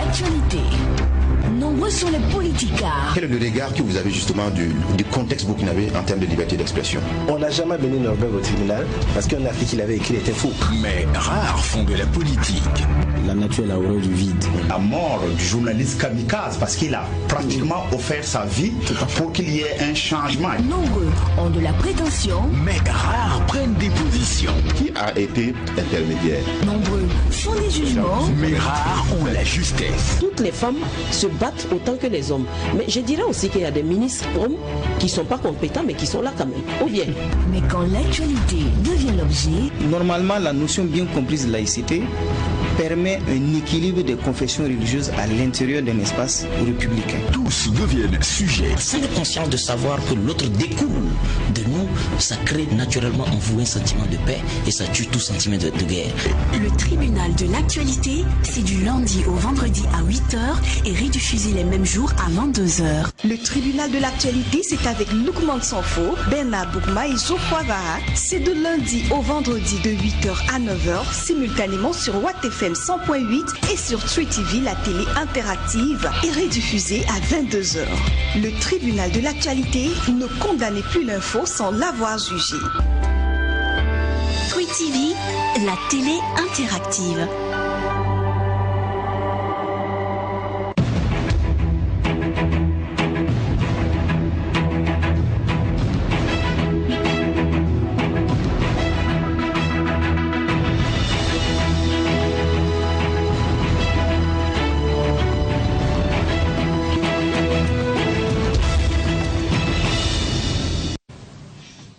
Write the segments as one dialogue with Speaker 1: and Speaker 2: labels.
Speaker 1: l'actualité. Nombreux sont les politicards.
Speaker 2: Quel est le regard que vous avez justement du contexte burkinabé en termes de liberté d'expression?
Speaker 3: On n'a jamais mené Norbert au tribunal parce qu'un article qu'il avait écrit était faux.
Speaker 4: Mais rares font de la politique.
Speaker 5: La nature est la horreur du vide.
Speaker 6: La mort du journaliste kamikaze parce qu'il a pratiquement offert sa vie pour qu'il y ait un changement.
Speaker 1: Nombreux ont de la prétention.
Speaker 4: Mais rares prennent des positions.
Speaker 2: Qui a été intermédiaire?
Speaker 1: Nombreux font des jugements.
Speaker 4: Mais rares ont la justesse.
Speaker 7: Toutes les femmes se battent autant que les hommes. Mais je dirais aussi qu'il y a des ministres hommes qui ne sont pas compétents mais qui sont là quand même. Ou bien.
Speaker 1: Mais quand l'actualité devient l'objet...
Speaker 5: Normalement, la notion bien comprise de laïcité permet un équilibre des confessions religieuses à l'intérieur d'un espace républicain.
Speaker 4: Tous deviennent sujets.
Speaker 8: Sans conscience de savoir que l'autre découle de nous, ça crée naturellement en vous un sentiment de paix et ça tue tout sentiment de guerre.
Speaker 1: Le tribunal de l'actualité, c'est du lundi au vendredi à 8h et rediffusé les mêmes jours à 22h.
Speaker 9: Le tribunal de l'actualité, c'est avec Loukman Sanfo, Bernard Boukma et Geoffroy Vaha. C'est de lundi au vendredi de 8h à 9h, simultanément sur Watt FM 100.8 et sur Tree TV, la télé interactive, et rediffusée à 22h. Le tribunal de l'actualité ne condamnait plus l'info sans l'avoir jugé.
Speaker 1: Tree TV, la télé interactive.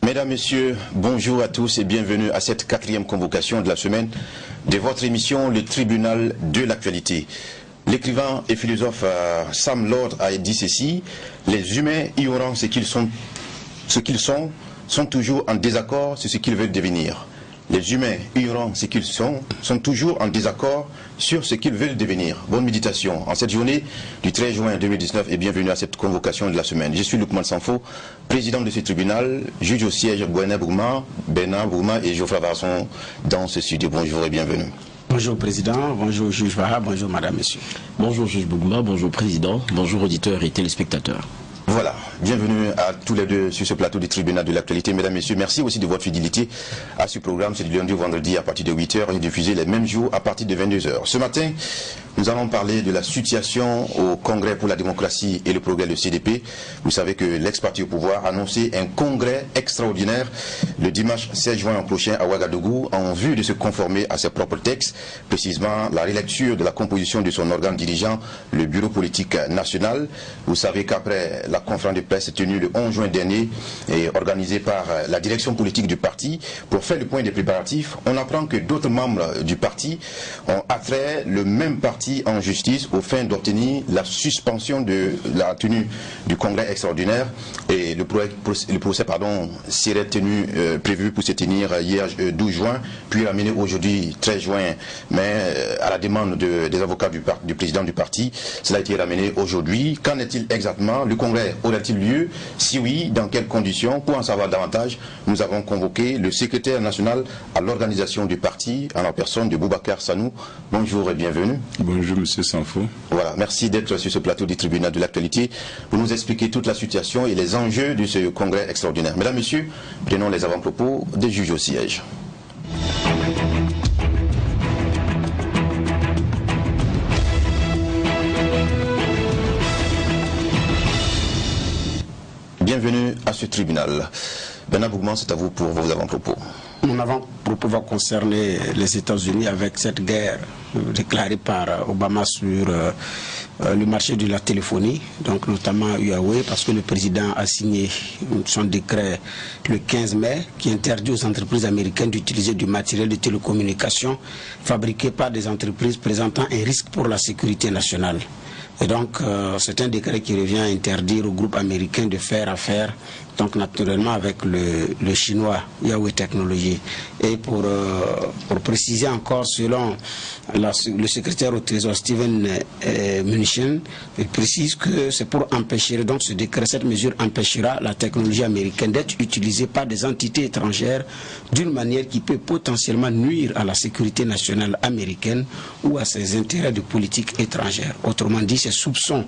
Speaker 2: Mesdames, Messieurs, bonjour à tous et bienvenue à cette 4e convocation de la semaine de votre émission Le Tribunal de l'actualité. L'écrivain et philosophe Sam Lord a dit ceci: les humains ignorant ce qu'ils sont toujours en désaccord sur ce qu'ils veulent devenir. Les humains ignorant ce qu'ils sont toujours en désaccord sur ce qu'ils veulent devenir. Bonne méditation en cette journée du 13 juin 2019 et bienvenue à cette convocation de la semaine. Je suis Loukman Sanfo, président de ce tribunal, juge au siège Bernard Boukma et Geoffroy Vaha sont dans ce studio. Bonjour et bienvenue.
Speaker 3: Bonjour Président, bonjour juge Vaha, bonjour Madame, Monsieur.
Speaker 8: Bonjour juge Boukma, bonjour Président, bonjour auditeurs et téléspectateurs.
Speaker 2: Voilà, bienvenue à tous les deux sur ce plateau du tribunal de l'actualité. Mesdames, Messieurs, merci aussi de votre fidélité à ce programme. C'est du lundi au vendredi à partir de 8h et diffusé les mêmes jours à partir de 22h. Ce matin, nous allons parler de la situation au Congrès pour la démocratie et le progrès, le CDP. Vous savez que l'ex-parti au pouvoir a annoncé un congrès extraordinaire le dimanche 16 juin prochain à Ouagadougou en vue de se conformer à ses propres textes, précisément la relecture de la composition de son organe dirigeant, le Bureau politique national. Vous savez qu'après la conférence de presse tenue le 11 juin dernier et organisée par la direction politique du parti pour faire le point des préparatifs, on apprend que d'autres membres du parti ont attrait le même parti en justice au fin d'obtenir la suspension de la tenue du congrès extraordinaire et le procès serait prévu pour se tenir hier 12 juin puis ramené aujourd'hui 13 juin mais à la demande des avocats du président du parti, cela a été ramené aujourd'hui. Qu'en est-il exactement? Le congrès aurait-il lieu? Si oui, dans quelles conditions? Pour en savoir davantage, nous avons convoqué le secrétaire national à l'organisation du parti, en la personne de Boubacar Sanou. Bonjour et bienvenue.
Speaker 10: Bonjour Monsieur Sanfo.
Speaker 2: Voilà, merci d'être sur ce plateau du tribunal de l'actualité pour nous expliquer toute la situation et les enjeux de ce congrès extraordinaire. Mesdames, Messieurs, prenons les avant-propos des juges au siège. Bienvenue à ce tribunal. Bernard Boukma, c'est à vous pour vos avant-propos.
Speaker 3: Mon avant-propos va concerner les États-Unis avec cette guerre déclarée par Obama sur le marché de la téléphonie, donc notamment Huawei, parce que le président a signé son décret le 15 mai qui interdit aux entreprises américaines d'utiliser du matériel de télécommunication fabriqué par des entreprises présentant un risque pour la sécurité nationale. Et donc, c'est un décret qui revient à interdire au groupe américain de faire affaire, donc naturellement avec le chinois Huawei Technologies. Et pour préciser encore, selon le secrétaire au Trésor Steven Mnuchin, il précise que c'est pour empêcher, donc ce décret, cette mesure empêchera la technologie américaine d'être utilisée par des entités étrangères d'une manière qui peut potentiellement nuire à la sécurité nationale américaine ou à ses intérêts de politique étrangère. Autrement dit, ces soupçons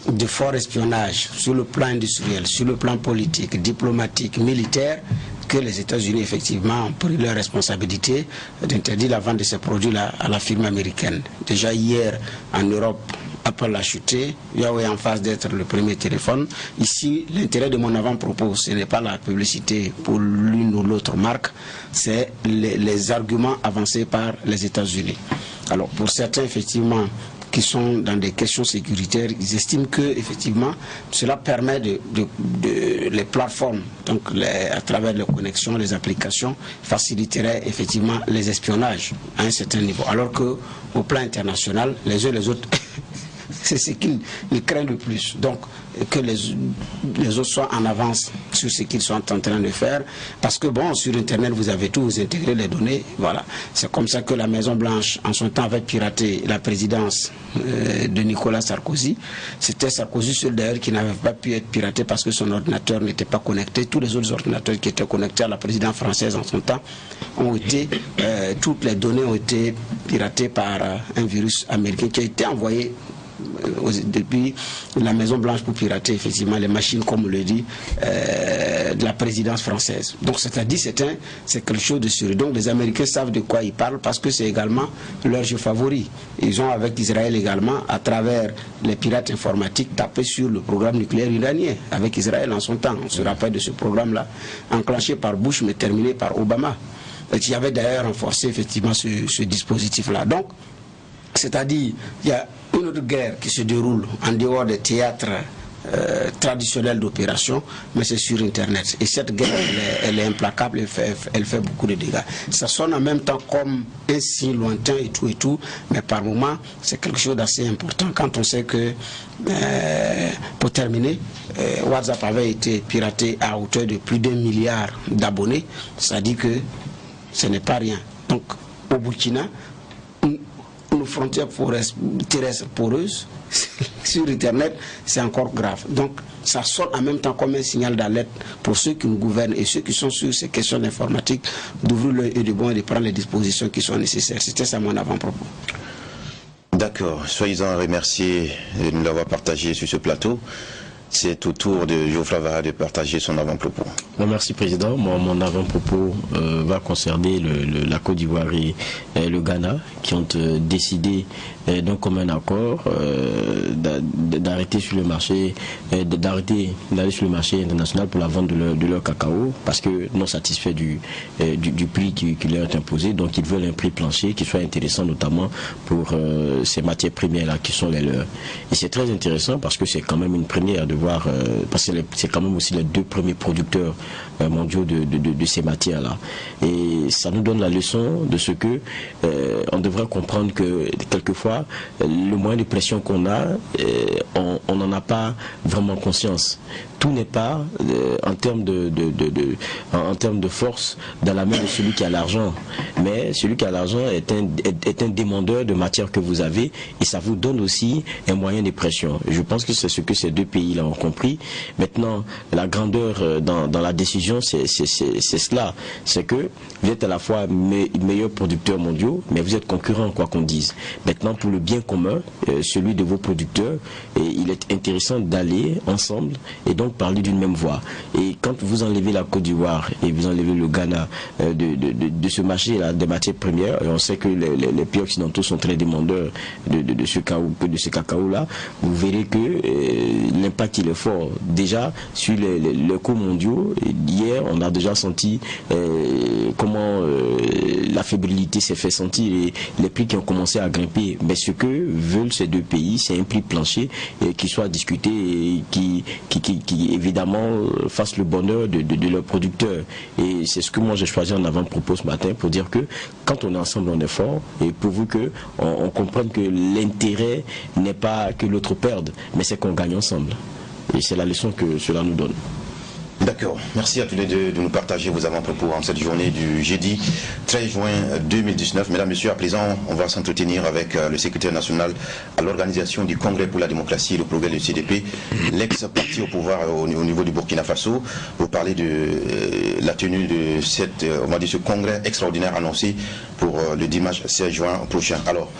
Speaker 3: de fort espionnage sur le plan industriel, sur le plan politique, diplomatique, militaire, que les États-Unis effectivement ont pris leur responsabilité d'interdire la vente de ces produits-là à la firme américaine. Déjà hier en Europe, Apple a chuté, Huawei en phase d'être le premier téléphone. Ici, l'intérêt de mon avant-propos, ce n'est pas la publicité pour l'une ou l'autre marque, c'est les arguments avancés par les États-Unis. Alors pour certains, effectivement, qui sont dans des questions sécuritaires, ils estiment que effectivement cela permet les plateformes, donc à travers les connexions, les applications, faciliterait effectivement les espionnages à un certain niveau. Alors que au plan international, les uns les autres c'est ce qu'ils craignent le plus. Donc, que les autres soient en avance sur ce qu'ils sont en train de faire. Parce que, bon, sur Internet, vous avez tout, vous intégrez les données. Voilà. C'est comme ça que la Maison-Blanche, en son temps, avait piraté la présidence de Nicolas Sarkozy. C'était Sarkozy seul, d'ailleurs, qui n'avait pas pu être piraté parce que son ordinateur n'était pas connecté. Tous les autres ordinateurs qui étaient connectés à la présidence française en son temps ont été, toutes les données ont été piratées par un virus américain qui a été envoyé depuis la Maison Blanche pour pirater effectivement les machines, comme on le dit, de la présidence française. Donc c'est-à-dire c'est quelque chose de sûr. Donc les Américains savent de quoi ils parlent parce que c'est également leur jeu favori. Ils ont avec Israël également, à travers les pirates informatiques, tapé sur le programme nucléaire iranien avec Israël en son temps. On se rappelle de ce programme-là, enclenché par Bush mais terminé par Obama, qui avait d'ailleurs renforcé effectivement ce dispositif-là. Donc, c'est-à-dire, il y a une autre guerre qui se déroule en dehors des théâtres traditionnels d'opération, mais c'est sur Internet. Et cette guerre, elle est implacable, elle fait beaucoup de dégâts. Ça sonne en même temps comme un signe lointain et tout, mais par moments, c'est quelque chose d'assez important quand on sait que, pour terminer, WhatsApp avait été piraté à hauteur de plus d'1 milliard d'abonnés. Ça dit que ce n'est pas rien. Donc, au Burkina, nos frontières terrestres poreuses sur Internet, c'est encore grave. Donc ça sonne en même temps comme un signal d'alerte pour ceux qui nous gouvernent et ceux qui sont sur ces questions d'informatique d'ouvrir l'œil et de bon et de prendre les dispositions qui sont nécessaires. C'était ça mon avant-propos.
Speaker 2: D'accord, soyez-en remerciés de nous l'avoir partagé sur ce plateau. C'est au tour de Geoffroy Vara de partager son avant-propos.
Speaker 8: Merci Président. Mon avant-propos va concerner la Côte d'Ivoire et le Ghana qui ont décidé d'un commun accord d'arrêter sur le marché, d'aller sur le marché international pour la vente de leur cacao parce que non satisfait du prix qui leur est imposé. Donc ils veulent un prix plancher qui soit intéressant notamment pour ces matières premières là qui sont les leurs. Et c'est très intéressant parce que c'est quand même une première de voir, parce que c'est quand même aussi les deux premiers producteurs mondiaux de ces matières-là. Et ça nous donne la leçon de ce que on devrait comprendre que quelquefois, le moyen de pression qu'on a, on n'en a pas vraiment conscience. Tout n'est pas en termes de force dans la main de celui qui a l'argent. Mais celui qui a l'argent est un demandeur de matière que vous avez et ça vous donne aussi un moyen de pression. Je pense que c'est ce que ces deux pays-là ont compris. Maintenant, la grandeur dans la décision, c'est cela. C'est que vous êtes à la fois meilleurs producteurs mondiaux, mais vous êtes concurrents, quoi qu'on dise. Maintenant, pour le bien commun, celui de vos producteurs, il est intéressant d'aller ensemble et donc parler d'une même voix. Et quand vous enlevez la Côte d'Ivoire et vous enlevez le Ghana de ce marché-là, des matières premières, et on sait que les pays occidentaux sont très demandeurs de ce cacao-là, vous verrez que l'impact il est fort. Déjà, sur les coûts mondiaux, hier, on a déjà senti comment la fébrilité s'est fait sentir les prix qui ont commencé à grimper. Mais ce que veulent ces deux pays, c'est un prix plancher qui soit discuté et qui évidemment fasse le bonheur de leurs producteurs. Et c'est ce que moi j'ai choisi en avant-propos ce matin pour dire que quand on est ensemble, on est fort, et pourvu qu'on comprenne que l'intérêt n'est pas que l'autre perde, mais c'est qu'on gagne ensemble. Et c'est la leçon que cela nous donne.
Speaker 2: D'accord. Merci à tous les deux de nous partager vos avant-propos en cette journée du jeudi 13 juin 2019. Mesdames, Messieurs, à présent, on va s'entretenir avec le secrétaire national à l'organisation du Congrès pour la démocratie et le progrès du CDP, l'ex-parti au pouvoir au niveau du Burkina Faso. Vous parlez de la tenue de ce congrès extraordinaire annoncé pour le dimanche 16 juin prochain. Alors,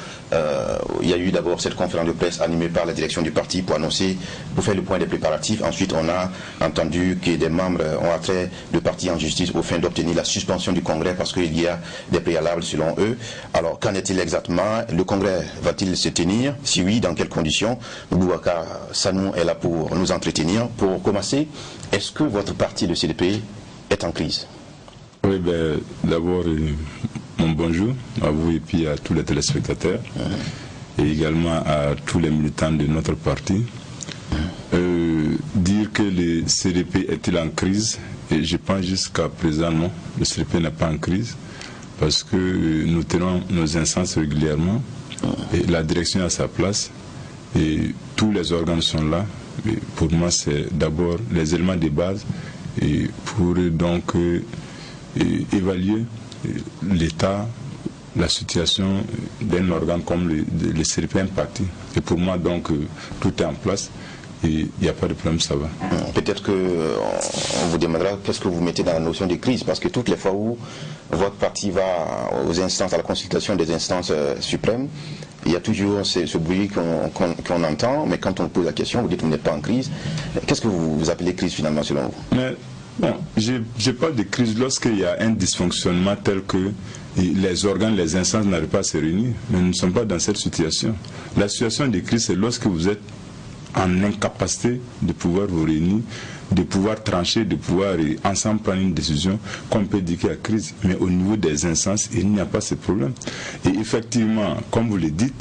Speaker 2: il y a eu d'abord cette conférence de presse animée par la direction du parti pour faire le point des préparatifs. Ensuite, on a entendu que des membres ont attrait le parti en justice au fin d'obtenir la suspension du congrès parce qu'il y a des préalables selon eux. Alors, qu'en est-il exactement? Le congrès va-t-il se tenir? Si oui, dans quelles conditions? Boubacar Sanou est là pour nous entretenir. Pour commencer, est-ce que votre parti, le CDP, est en crise?
Speaker 10: Oui, d'abord, mon bonjour à vous et puis à tous les téléspectateurs et également à tous les militants de notre parti. Dire que le CDP est-il en crise, et je pense jusqu'à présent non, le CDP n'est pas en crise parce que nous tenons nos instances régulièrement et la direction est à sa place et tous les organes sont là. Et pour moi, c'est d'abord les éléments de base et pour donc évaluer l'état, la situation d'un organe comme le CDP parti. Et pour moi, donc, tout est en place et il n'y a pas de problème, ça va.
Speaker 2: Peut-être qu'on vous demandera qu'est-ce que vous mettez dans la notion de crise, parce que toutes les fois où votre parti va aux instances, à la consultation des instances suprêmes, il y a toujours ce bruit qu'on entend, mais quand on pose la question, vous dites que vous n'êtes pas en crise. Qu'est-ce que vous appelez crise finalement selon vous?
Speaker 10: Bon, je parle de crise lorsqu'il y a un dysfonctionnement tel que les organes, les instances n'arrivent pas à se réunir. Mais nous ne sommes pas dans cette situation. La situation de crise, c'est lorsque vous êtes en incapacité de pouvoir vous réunir, de pouvoir trancher, de pouvoir ensemble prendre une décision qu'on peut dire qu'il y a crise. Mais au niveau des instances, il n'y a pas ce problème. Et effectivement, comme vous le dites,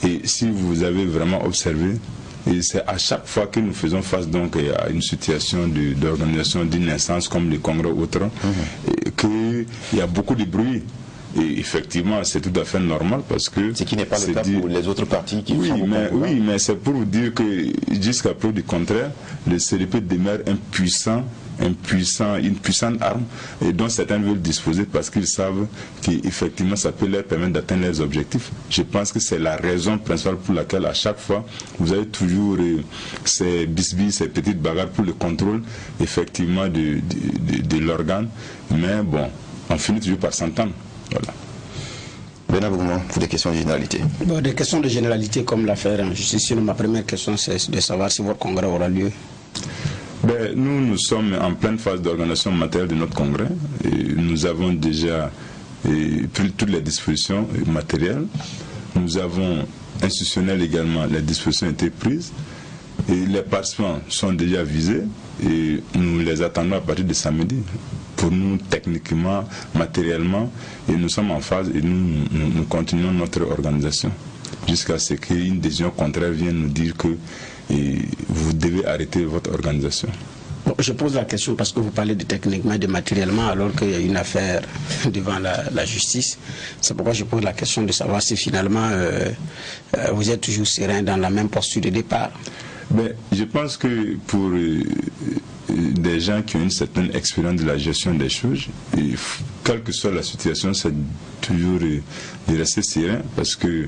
Speaker 10: et si vous avez vraiment observé, et c'est à chaque fois que nous faisons face donc à une situation d'organisation d'une instance comme le Congrès ou autre, qu'il y a beaucoup de bruit. Et effectivement, c'est tout à fait normal parce que...
Speaker 2: Ce qui n'est pas le cas pour les autres partis qui
Speaker 10: oui, mais c'est pour vous dire que jusqu'à preuve du contraire, le CDP demeure une puissante arme et dont certains veulent disposer parce qu'ils savent qu'effectivement ça peut leur permettre d'atteindre leurs objectifs. Je pense que c'est la raison principale pour laquelle à chaque fois vous avez toujours ces bisbilles, ces petites bagarres pour le contrôle effectivement de l'organe. Mais bon, on finit toujours par s'entendre. Voilà.
Speaker 2: Bernard Bougman, pour des questions de généralité.
Speaker 3: Bon, des questions de généralité comme l'affaire en justice. Ma première question, c'est de savoir si votre congrès aura lieu.
Speaker 10: Nous sommes en pleine phase d'organisation matérielle de notre congrès. Et nous avons déjà pris toutes les dispositions matérielles. Nous avons institutionnel également, les dispositions ont été prises. Et les participants sont déjà visés et nous les attendons à partir de samedi. Pour nous, techniquement, matériellement, et nous sommes en phase et nous continuons notre organisation jusqu'à ce qu'une décision contraire vienne nous dire que vous devez arrêter votre organisation.
Speaker 3: Bon, je pose la question parce que vous parlez de techniquement et de matériellement alors qu'il y a une affaire devant la justice. C'est pourquoi je pose la question de savoir si finalement vous êtes toujours serein dans la même posture de départ.
Speaker 10: Je pense que pour des gens qui ont une certaine expérience de la gestion des choses, et quelle que soit la situation, c'est toujours de rester serein parce que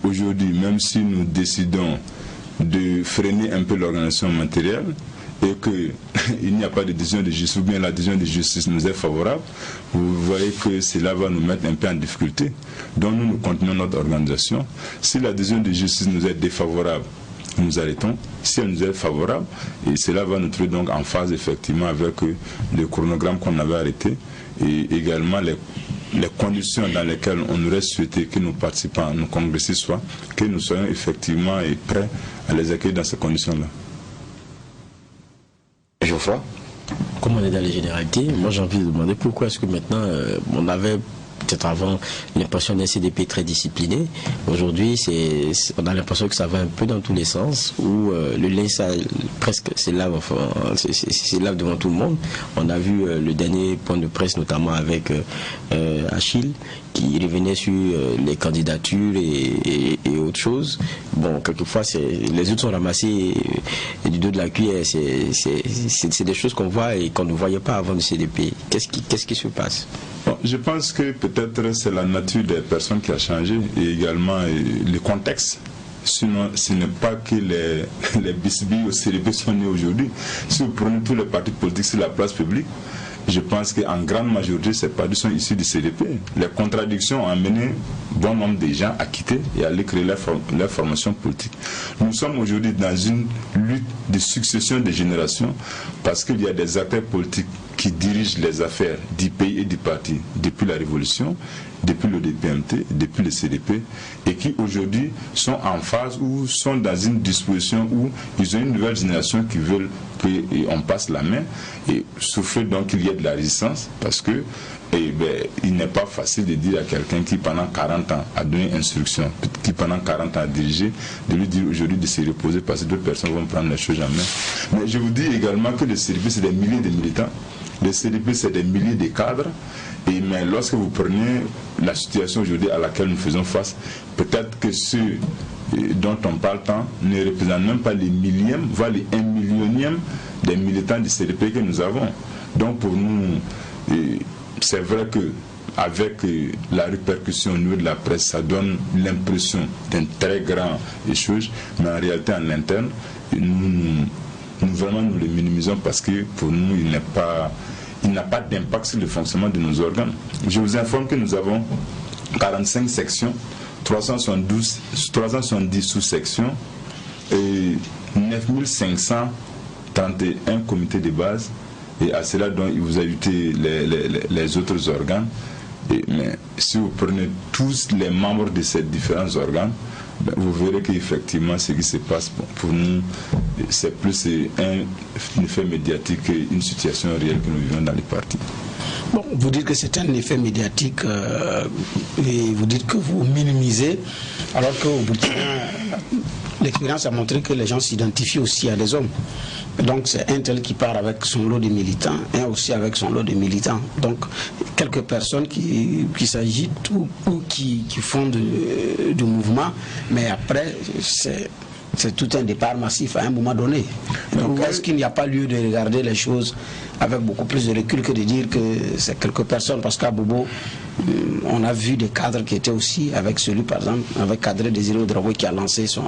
Speaker 10: aujourd'hui, même si nous décidons de freiner un peu l'organisation matérielle et qu'il n'y a pas de décision de justice ou bien la décision de justice nous est favorable, vous voyez que cela va nous mettre un peu en difficulté. Donc nous continuons notre organisation. Si la décision de justice nous est défavorable, nous arrêtons. Si elle nous est favorable, et cela va nous trouver donc en phase effectivement avec le chronogramme qu'on avait arrêté et également les conditions dans lesquelles on aurait souhaité que nos participants, nos congressistes soient, que nous soyons effectivement prêts à les accueillir dans ces conditions-là.
Speaker 2: Geoffroy,
Speaker 8: comme on est dans les généralités, moi j'ai envie de demander pourquoi est-ce que maintenant on avait peut-être avant l'impression d'un CDP très discipliné. Aujourd'hui, on a l'impression que ça va un peu dans tous les sens, où le lait presque s'élave devant tout le monde. On a vu le dernier point de presse, notamment avec Achille, qui revenait sur les candidatures et autres choses. Bon, quelquefois, les autres sont ramassés du dos de la cuillère. C'est des choses qu'on voit et qu'on ne voyait pas avant le CDP. Qu'est-ce qui se passe?
Speaker 10: Bon, je pense que peut-être c'est la nature des personnes qui a changé et également le contexte. Sinon, ce n'est pas que les bisbilles au CDP sont nés aujourd'hui. Si vous prenez tous les partis politiques sur la place publique, je pense qu'en grande majorité, ces partis sont issus du CDP. Les contradictions ont amené bon nombre de gens à quitter et à aller créer leur formation politique. Nous sommes aujourd'hui dans une lutte de succession des générations parce qu'il y a des acteurs politiques qui dirigent les affaires du pays et du parti depuis la Révolution, depuis le DPMT, depuis le CDP, et qui aujourd'hui sont en phase ou sont dans une disposition où ils ont une nouvelle génération qui veulent qu'on passe la main, et souffre donc qu'il y ait de la résistance, parce que il n'est pas facile de dire à quelqu'un qui pendant 40 ans a donné instruction, qui pendant 40 ans a dirigé, de lui dire aujourd'hui de se reposer parce que d'autres personnes vont prendre les choses en main. Mais je vous dis également que le CDP c'est des milliers de militants, le CDP c'est des milliers de cadres, mais lorsque vous prenez la situation aujourd'hui à laquelle nous faisons face, peut-être que ceux dont on parle tant ne représentent même pas les millièmes, voire les 1 millionième des militants du CDP que nous avons. Donc pour nous, c'est vrai que avec la répercussion au niveau de la presse, ça donne l'impression d'un très grand échange, mais en réalité en interne, nous le minimisons parce que pour nous, il n'a pas d'impact sur le fonctionnement de nos organes. Je vous informe que nous avons 45 sections, 370 sous-sections et 9531 comités de base. Et à cela, donc, il vous ajoutez les autres organes. Mais si vous prenez tous les membres de ces différents organes, vous verrez qu'effectivement, ce qui se passe pour nous, c'est plus un effet médiatique qu'une situation réelle que nous vivons dans les partis.
Speaker 3: Bon, vous dites que c'est un effet médiatique et vous dites que vous minimisez, alors qu'au Burkina, l'expérience a montré que les gens s'identifient aussi à des hommes. Donc c'est un tel qui part avec son lot de militants, un aussi avec son lot de militants. Donc quelques personnes qui s'agitent ou qui font du mouvement, mais après c'est tout un départ massif à un moment donné. Donc est-ce qu'il n'y a pas lieu de regarder les choses avec beaucoup plus de recul que de dire que c'est quelques personnes? Parce qu'à Bobo, on a vu des cadres qui étaient aussi avec celui, par exemple, avec Cadre Désiré Ouedraogo qui a lancé son...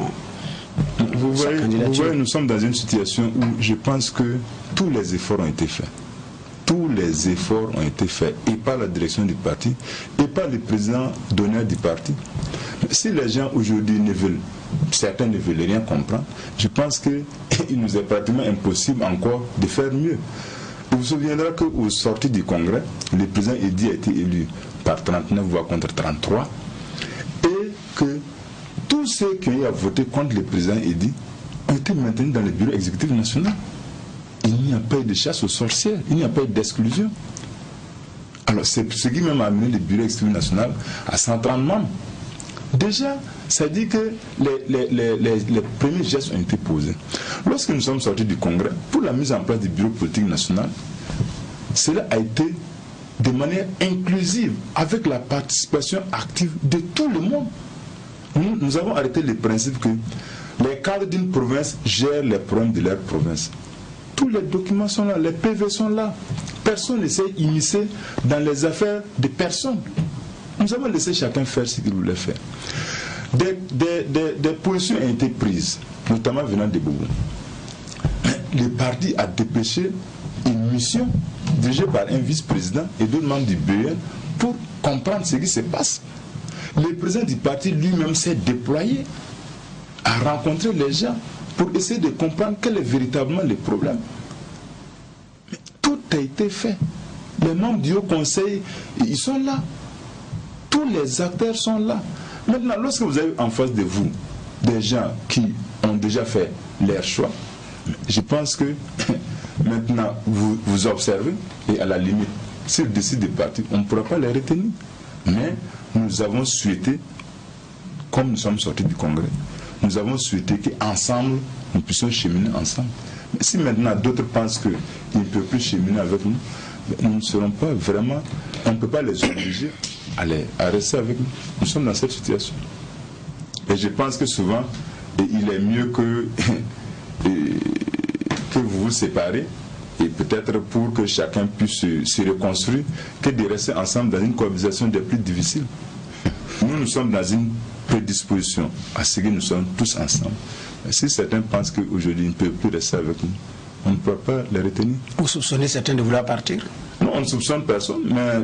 Speaker 10: Vous voyez, nous sommes dans une situation où je pense que tous les efforts ont été faits. Tous les efforts ont été faits, et par la direction du parti, et par le président d'honneur du parti. Si les gens aujourd'hui certains ne veulent rien comprendre, je pense qu'il nous est pratiquement impossible encore de faire mieux. Vous vous souviendrez qu'au sorti du congrès, le président Edy a été élu par 39 voix contre 33, et que tous ceux qui ont voté contre le président Edy ont été maintenus dans le bureau exécutif national. Il n'y a pas eu de chasse aux sorcières, il n'y a pas eu d'exclusion. Alors c'est ce qui même a amené le bureau exécutif national à 130 membres. Déjà, ça dit que les premiers gestes ont été posés. Lorsque nous sommes sortis du congrès, pour la mise en place du bureau politique national, cela a été de manière inclusive, avec la participation active de tout le monde. Nous avons arrêté le principe que les cadres d'une province gèrent les problèmes de leur province. Tous les documents sont là, les PV sont là. Personne ne s'est immiscé dans les affaires de personne. Nous avons laissé chacun faire ce qu'il voulait faire. Des positions ont été prises, notamment venant de Bobo. Le parti a dépêché une mission dirigée par un vice-président et deux membres du BN pour comprendre ce qui se passe. Le président du parti lui-même s'est déployé à rencontrer les gens pour essayer de comprendre quel est véritablement le problème. Mais tout a été fait. Les membres du Haut Conseil, ils sont là. Tous les acteurs sont là. Maintenant, lorsque vous avez en face de vous des gens qui ont déjà fait leur choix, je pense que maintenant vous observez et à la limite, s'ils décident de partir, on ne pourra pas les retenir. Mais nous avons souhaité, comme nous sommes sortis du Congrès, nous avons souhaité qu'ensemble, nous puissions cheminer ensemble. Mais si maintenant d'autres pensent qu'ils ne peuvent plus cheminer avec nous, nous ne serons pas vraiment, on ne peut pas les obliger à rester avec nous. Nous sommes dans cette situation. Et je pense que souvent, il est mieux que vous vous séparez, et peut-être pour que chacun puisse se reconstruire, que de rester ensemble dans une cohabitation des plus difficiles. Nous sommes dans une prédisposition à ce que nous sommes tous ensemble. Mais si certains pensent qu'aujourd'hui ils ne peuvent plus rester avec nous, on ne peut pas les retenir.
Speaker 3: Vous soupçonnez certains de vouloir partir?
Speaker 10: Non, on ne soupçonne personne, mais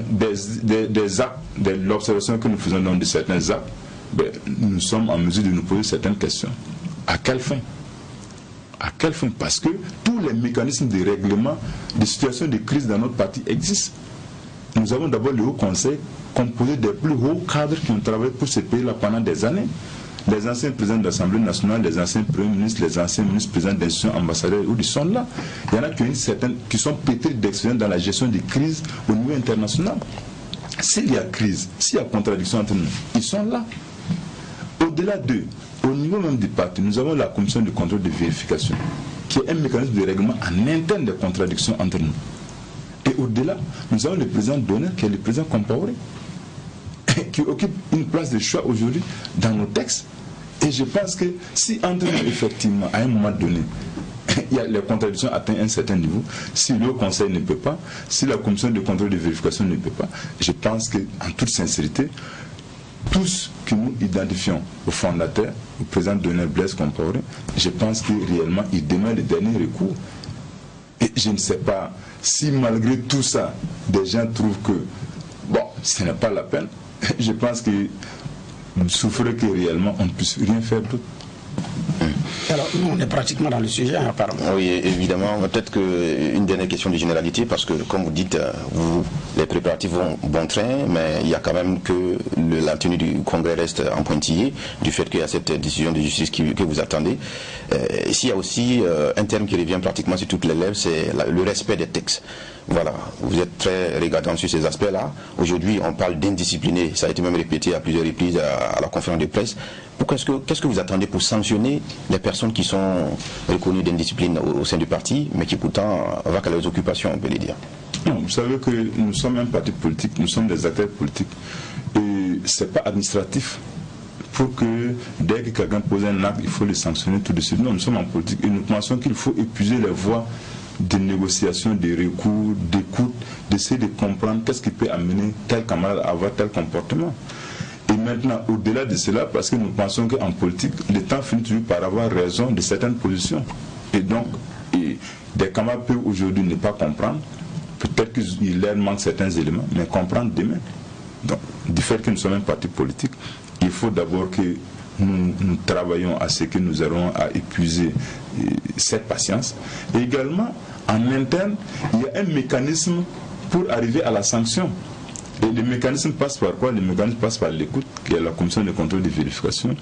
Speaker 10: des actes, de l'observation que nous faisons dans de certains actes, nous sommes en mesure de nous poser certaines questions. À quelle fin? À quelle fin? Parce que tous les mécanismes de règlement des situations de crise dans notre parti existent. Nous avons d'abord le Haut Conseil composé des plus hauts cadres qui ont travaillé pour ce pays-là pendant des années. Les anciens présidents de l'Assemblée nationale, les anciens premiers ministres, les anciens ministres, présidents d'institutions, ambassadeurs, ils sont là. Il y en a qui sont pétris d'expérience dans la gestion des crises au niveau international. S'il y a crise, s'il y a contradiction entre nous, ils sont là. Au-delà d'eux, au niveau même du parti, nous avons la commission de contrôle de vérification, qui est un mécanisme de règlement en interne des contradictions entre nous. Et au-delà, nous avons le président d'honneur, qui est le président Compaoré, qui occupe une place de choix aujourd'hui dans nos textes. Et je pense que si entre nous, effectivement, à un moment donné, les contradictions atteignent un certain niveau, si le Conseil ne peut pas, si la commission de contrôle de vérification ne peut pas, je pense qu'en toute sincérité, tous que nous identifions au fondateur, au président d'honneur Blaise Compaoré, je pense que réellement il demeure le dernier recours. Et je ne sais pas si malgré tout ça, des gens trouvent que bon, ce n'est pas la peine. Je pense que souffrir que réellement on ne puisse rien faire d'autre.
Speaker 3: Alors, nous, on est pratiquement dans le sujet, apparemment.
Speaker 2: Oui, évidemment. Peut-être qu'une dernière question de généralité, parce que, comme vous dites, les préparatifs vont bon train, mais il y a quand même que la tenue du Congrès reste en pointillé, du fait qu'il y a cette décision de justice que vous attendez. S'il y a aussi un terme qui revient pratiquement sur toutes les lèvres, c'est le respect des textes. Voilà, vous êtes très regardant sur ces aspects-là. Aujourd'hui, on parle d'indiscipliné. Ça a été même répété à plusieurs reprises à la conférence de presse. Qu'est-ce que vous attendez pour sanctionner les personnes qui sont reconnues d'indiscipline au sein du parti, mais qui pourtant vaquent à leurs occupations, on peut les dire?
Speaker 10: Non, vous savez que nous sommes un parti politique, nous sommes des acteurs politiques. Et ce n'est pas administratif. Pour que dès que quelqu'un pose un acte, il faut le sanctionner tout de suite. Non, nous sommes en politique et nous pensons qu'il faut épuiser les voies de négociation, de recours, d'écoute, d'essayer de comprendre qu'est-ce qui peut amener tel camarade à avoir tel comportement. Et maintenant, au-delà de cela, parce que nous pensons qu'en politique, le temps finit toujours par avoir raison de certaines positions. Et donc, des camarades peuvent aujourd'hui ne pas comprendre, peut-être qu'il leur manque certains éléments, mais comprendre demain. Donc, du fait que nous sommes un parti politique, il faut d'abord que nous travaillons à ce que nous aurons à épuiser cette patience. Et également, en interne, il y a un mécanisme pour arriver à la sanction. Et le mécanisme passe par quoi? Le mécanisme passe par l'écoute, qui est la commission de contrôle de vérification,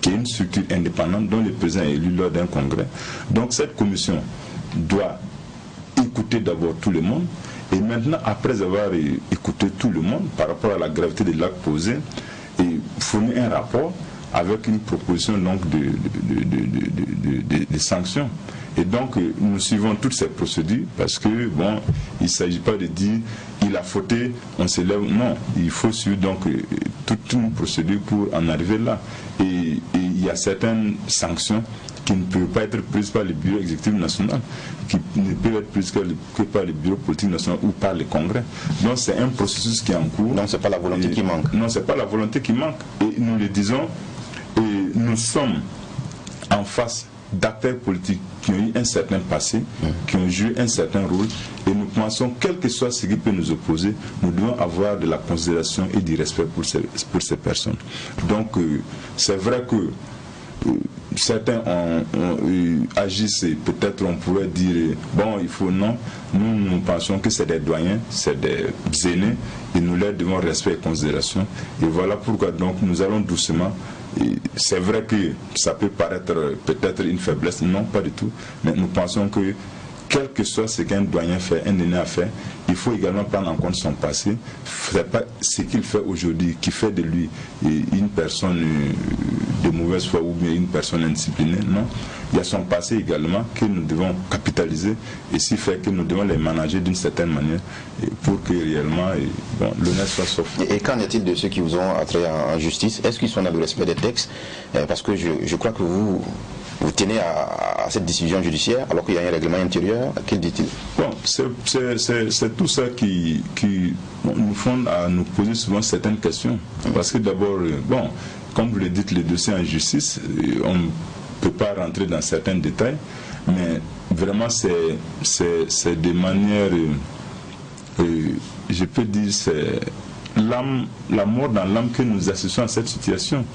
Speaker 10: qui est une structure indépendante dont le président est élu lors d'un congrès. Donc cette commission doit écouter d'abord tout le monde, et maintenant, après avoir écouté tout le monde par rapport à la gravité de l'acte posé, et fournir un rapport avec une proposition donc de sanctions. Et donc nous suivons toutes ces procédures parce que bon, il ne s'agit pas de dire il a fauté, on se lève. Non, il faut suivre donc toute une procédure pour en arriver là. Et il y a certaines sanctions qui ne peuvent pas être prises par le bureau exécutif national, qui ne peuvent être prises que par le bureau politique national ou par le congrès. Donc c'est un processus qui est en cours.
Speaker 2: Donc c'est pas la volonté qui manque.
Speaker 10: Non, c'est pas la volonté qui manque. Et nous le disons, et nous sommes en face d'acteurs politiques qui ont eu un certain passé, qui ont joué un certain rôle, et nous pensons, quel que soit ce qui peut nous opposer, nous devons avoir de la considération et du respect pour ces personnes. Donc c'est vrai que certains agissent, peut-être on pourrait dire bon, il faut non. Nous pensons que c'est des doyens, c'est des aînés, et nous leur devons respect et considération. Et voilà pourquoi donc nous allons doucement. C'est vrai que ça peut paraître peut-être une faiblesse, non, pas du tout, mais nous pensons que quel que soit ce qu'un doyen fait, un aîné a fait, il faut également prendre en compte son passé. Ce n'est pas ce qu'il fait aujourd'hui qui fait de lui une personne de mauvaise foi ou bien une personne indisciplinée. Non. Il y a son passé également que nous devons capitaliser et ce fait que nous devons les manager d'une certaine manière pour que réellement l'honneur soit sauf.
Speaker 2: Et qu'en est-il de ceux qui vous ont attiré en justice? Est-ce qu'ils sont dans le respect des textes? Parce que je crois que vous tenez à cette décision judiciaire alors qu'il y a un règlement intérieur. Qu'est-il dit-il?
Speaker 10: Bon, c'est tout ça qui nous fonde à nous poser souvent certaines questions. Parce que d'abord, comme vous le dites, les dossiers en justice, on ne peut pas rentrer dans certains détails, mais vraiment c'est de manière, je peux dire, c'est la mort dans l'âme que nous assistons à cette situation.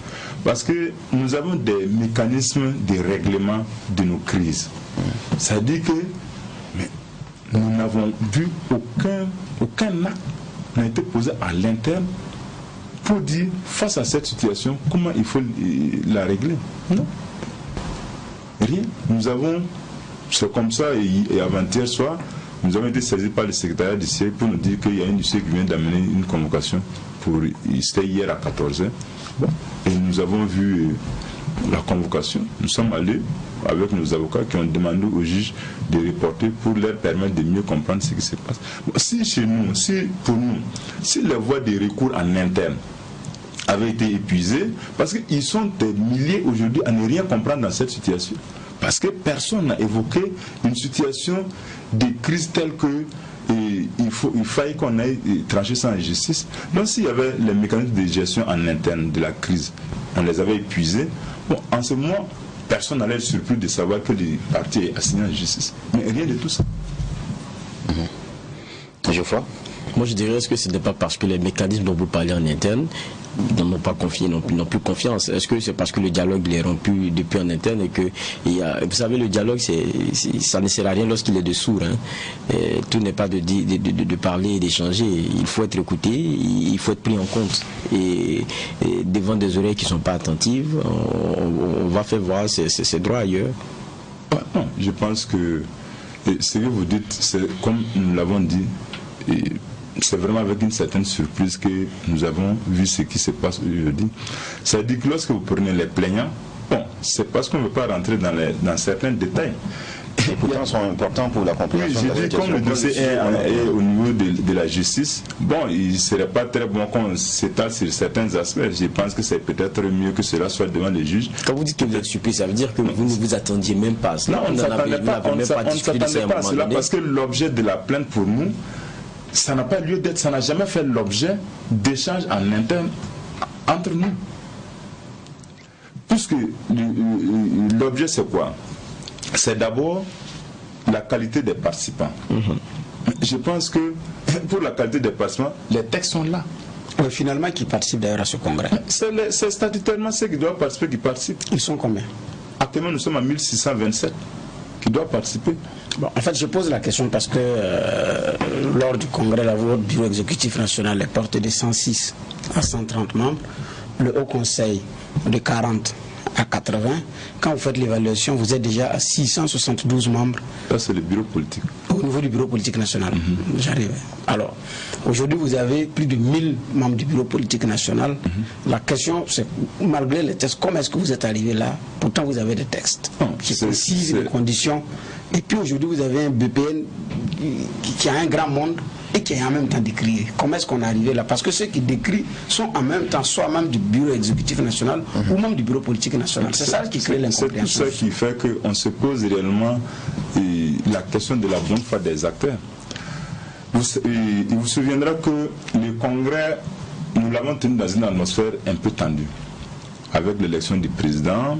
Speaker 10: Parce que nous avons des mécanismes de règlement de nos crises. Ça dit que nous n'avons vu aucun acte n'a été posé à l'interne pour dire, face à cette situation, comment il faut la régler. Non. Rien. Nous avons, c'est comme ça, et avant-hier soir, nous avons été saisis par le secrétariat du siège pour nous dire qu'il y a une dossier qui vient d'amener une convocation c'était hier à 14h. Bon. Et nous avons vu la convocation. Nous sommes allés avec nos avocats qui ont demandé aux juges de reporter pour leur permettre de mieux comprendre ce qui se passe. Bon, si chez nous, si les voies de recours en interne avaient été épuisées, parce qu'ils sont des milliers aujourd'hui à ne rien comprendre dans cette situation. Parce que personne n'a évoqué une situation de crise telle que il fallait qu'on aille trancher ça en justice. Donc s'il y avait les mécanismes de gestion en interne de la crise, on les avait épuisés. Bon, en ce moment, personne n'allait être surpris de savoir que le parti est assigné en justice. Mais rien de tout ça.
Speaker 2: Geoffroy?
Speaker 8: Moi je dirais, est-ce que ce n'est pas parce que les mécanismes dont vous parlez en interne n'ont pas confié, n'ont plus confiance? Est-ce que c'est parce que le dialogue est rompu depuis en interne et que vous savez, le dialogue ça ne sert à rien lorsqu'il est de sourd, hein. Tout n'est pas de parler et d'échanger. Il faut être écouté, il faut être pris en compte et devant des oreilles qui ne sont pas attentives, on va faire voir ses droits ailleurs.
Speaker 10: Non, je pense que ce que vous dites, c'est comme nous l'avons dit, c'est vraiment avec une certaine surprise que nous avons vu ce qui se passe aujourd'hui. C'est-à-dire que lorsque vous prenez les plaignants, c'est parce qu'on ne veut pas rentrer dans certains détails.
Speaker 2: Et pourtant sont importants pour la compréhension de la situation.
Speaker 10: Comme le dossier est au niveau de la justice, il ne serait pas très bon qu'on s'étale sur certains aspects. Je pense que c'est peut-être mieux que cela soit devant les juges.
Speaker 8: Quand vous dites que vous êtes surpris, ça veut dire que vous ne vous attendiez même pas à cela.
Speaker 10: Non, on ne s'attendait pas à cela parce que l'objet de la plainte pour nous, ça n'a pas lieu d'être, ça n'a jamais fait l'objet d'échanges en interne entre nous. Puisque l'objet c'est quoi? C'est d'abord la qualité des participants. Je pense que pour la qualité des participants, les textes sont là.
Speaker 3: Finalement, qui participent d'ailleurs à ce congrès?
Speaker 10: C'est statutairement ceux qui doivent participer qui participent.
Speaker 3: Ils sont combien?
Speaker 10: Actuellement, nous sommes à 1627 qui doivent participer.
Speaker 3: Bon, en fait, je pose la question parce que lors du congrès, votre bureau exécutif national est porté de 106 à 130 membres, le Haut Conseil de 40 à 80. Quand vous faites l'évaluation, vous êtes déjà à 672 membres.
Speaker 10: Ça, c'est le bureau politique.
Speaker 3: Au niveau du bureau politique national. J'arrive. Alors, aujourd'hui, vous avez plus de 1000 membres du bureau politique national. La question, c'est, malgré les textes, comment est-ce que vous êtes arrivé là? Pourtant, vous avez des textes qui précisent les conditions. Et puis aujourd'hui, vous avez un BPN qui a un grand monde et qui est en même temps décrié. Comment est-ce qu'on est arrivé là? Parce que ceux qui décrivent sont en même temps soit membres du bureau exécutif national ou membres du bureau politique national. C'est ça qui crée l'incompréhension.
Speaker 10: C'est tout ça qui fait qu'on se pose réellement la question de la bonne foi des acteurs. Il vous souviendra que le congrès, nous l'avons tenu dans une atmosphère un peu tendue. Avec l'élection du président,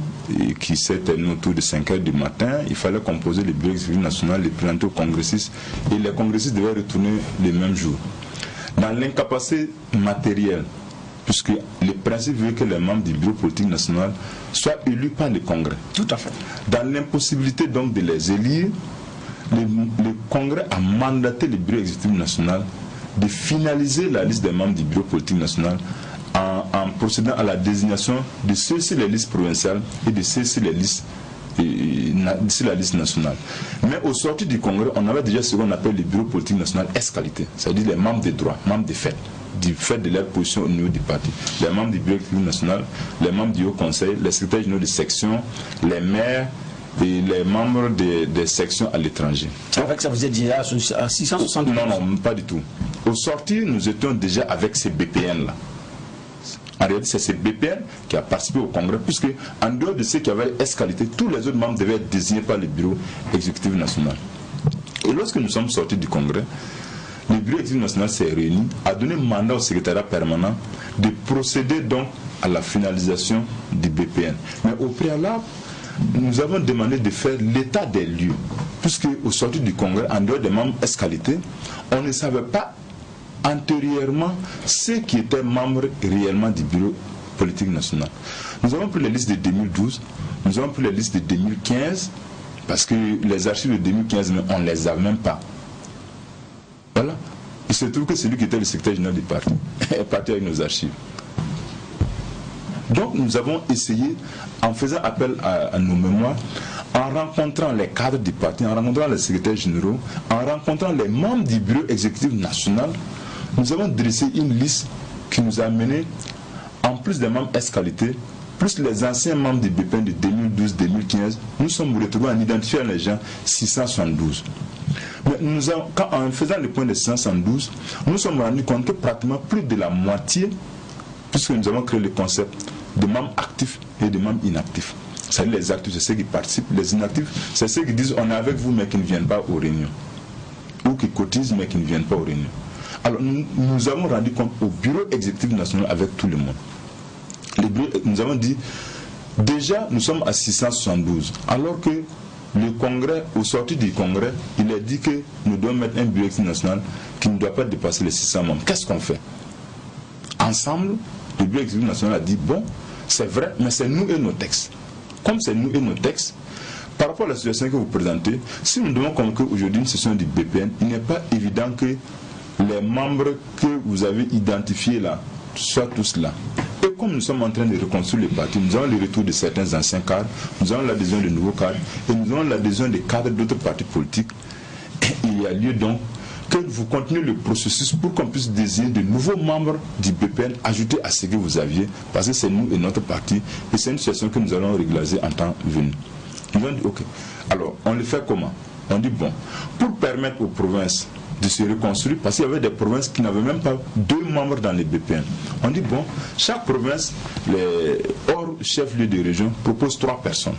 Speaker 10: qui s'est terminée autour de 5 h du matin, il fallait composer le bureau exécutif national, les présenter aux congressistes, et les congressistes devaient retourner le même jour. Dans l'incapacité matérielle, puisque le principe veut que les membres du bureau politique national soient élus par le congrès.
Speaker 3: Tout à fait.
Speaker 10: Dans l'impossibilité donc de les élire, le congrès a mandaté le bureau exécutif national de finaliser la liste des membres du bureau politique national en procédant à la désignation de ceux-ci les listes provinciales et de ceux-ci les listes la liste nationale. Mais au sorti du congrès, on avait déjà ce qu'on appelle le bureau politique national S-qualité, c'est-à-dire les membres de droit, membres de fait, du fait de leur position au niveau du parti. Les membres du bureau politique national, les membres du haut conseil, les secrétaires généraux de section, les maires et les membres des sections à l'étranger.
Speaker 3: Avec ça, vous êtes déjà à 660?
Speaker 10: Non, pas du tout. Au sorti, nous étions déjà avec ces BPN-là. En réalité, c'est ce BPN qui a participé au congrès, puisque en dehors de ceux qui avaient S-qualité, tous les autres membres devaient être désignés par le bureau exécutif national. Et lorsque nous sommes sortis du congrès, le bureau exécutif national s'est réuni, a donné mandat au secrétariat permanent de procéder donc à la finalisation du BPN. Mais au préalable, nous avons demandé de faire l'état des lieux, puisque au sorti du congrès, en dehors des membres S-qualité, on ne savait pas antérieurement ceux qui étaient membres réellement du bureau politique national. Nous avons pris les listes de 2012, nous avons pris les listes de 2015, parce que les archives de 2015, on ne les a même pas. Voilà. Il se trouve que celui qui était le secrétaire général du parti est parti avec nos archives. Donc nous avons essayé, en faisant appel à nos mémoires, en rencontrant les cadres du parti, en rencontrant les secrétaires généraux, en rencontrant les membres du bureau exécutif national, nous avons dressé une liste qui nous a mené, en plus des membres S-qualité, plus les anciens membres du BPN de 2012-2015, nous sommes retrouvés en identifiant les gens 672. Mais en faisant le point de 672, nous nous sommes rendus compte que pratiquement plus de la moitié, puisque nous avons créé le concept de membres actifs et de membres inactifs. C'est-à-dire les actifs, c'est ceux qui participent, les inactifs, c'est ceux qui disent on est avec vous mais qui ne viennent pas aux réunions, ou qui cotisent mais qui ne viennent pas aux réunions. Alors nous avons rendu compte au bureau exécutif national avec tout le monde. Nous avons dit, déjà nous sommes à 672, alors que le congrès, au sorti du congrès, il a dit que nous devons mettre un bureau exécutif national qui ne doit pas dépasser les 600 membres. Qu'est-ce qu'on fait? Ensemble, le bureau exécutif national a dit, bon, c'est vrai, mais c'est nous et nos textes. Comme c'est nous et nos textes, par rapport à la situation que vous présentez, si nous devons convoquer aujourd'hui une session du BPN, il n'est pas évident que les membres que vous avez identifiés là soient tous là. Et comme nous sommes en train de reconstruire le parti, nous avons le retour de certains anciens cadres, nous avons l'adhésion de nouveaux cadres, et nous avons l'adhésion des cadres d'autres partis politiques. Et il y a lieu donc que vous continuez le processus pour qu'on puisse désigner de nouveaux membres du BPN ajoutés à ce que vous aviez, parce que c'est nous et notre parti, et c'est une situation que nous allons régulariser en temps venu. Ils ont dit, ok, alors on le fait comment? On dit, bon, pour permettre aux provinces de se reconstruire, parce qu'il y avait des provinces qui n'avaient même pas 2 membres dans les BPN. On dit, bon, chaque province, hors chef-lieu de région, propose 3 personnes.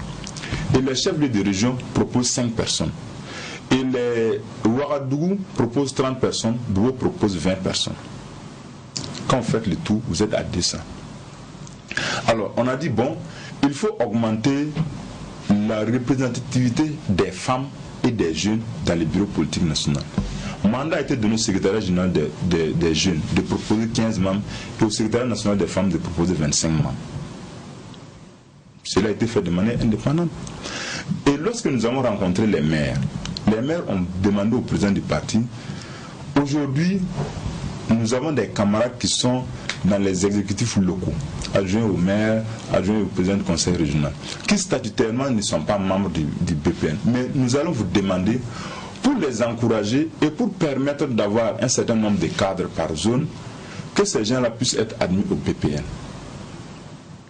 Speaker 10: Et les chefs-lieux de région proposent 5 personnes. Et les Ouagadougou proposent 30 personnes, Bouo propose 20 personnes. Quand vous faites le tout, vous êtes à 200. Alors, on a dit, bon, il faut augmenter la représentativité des femmes et des jeunes dans les bureaux politiques nationaux. Mandat a été donné au secrétariat général des jeunes de proposer 15 membres et au secrétariat national des femmes de proposer 25 membres. Cela a été fait de manière indépendante. Et lorsque nous avons rencontré les maires ont demandé au président du parti, aujourd'hui, nous avons des camarades qui sont dans les exécutifs locaux, adjoints au maire, adjoints au président du conseil régional, qui statutairement ne sont pas membres du BPN. Mais nous allons vous demander, pour les encourager et pour permettre d'avoir un certain nombre de cadres par zone, que ces gens-là puissent être admis au BPN.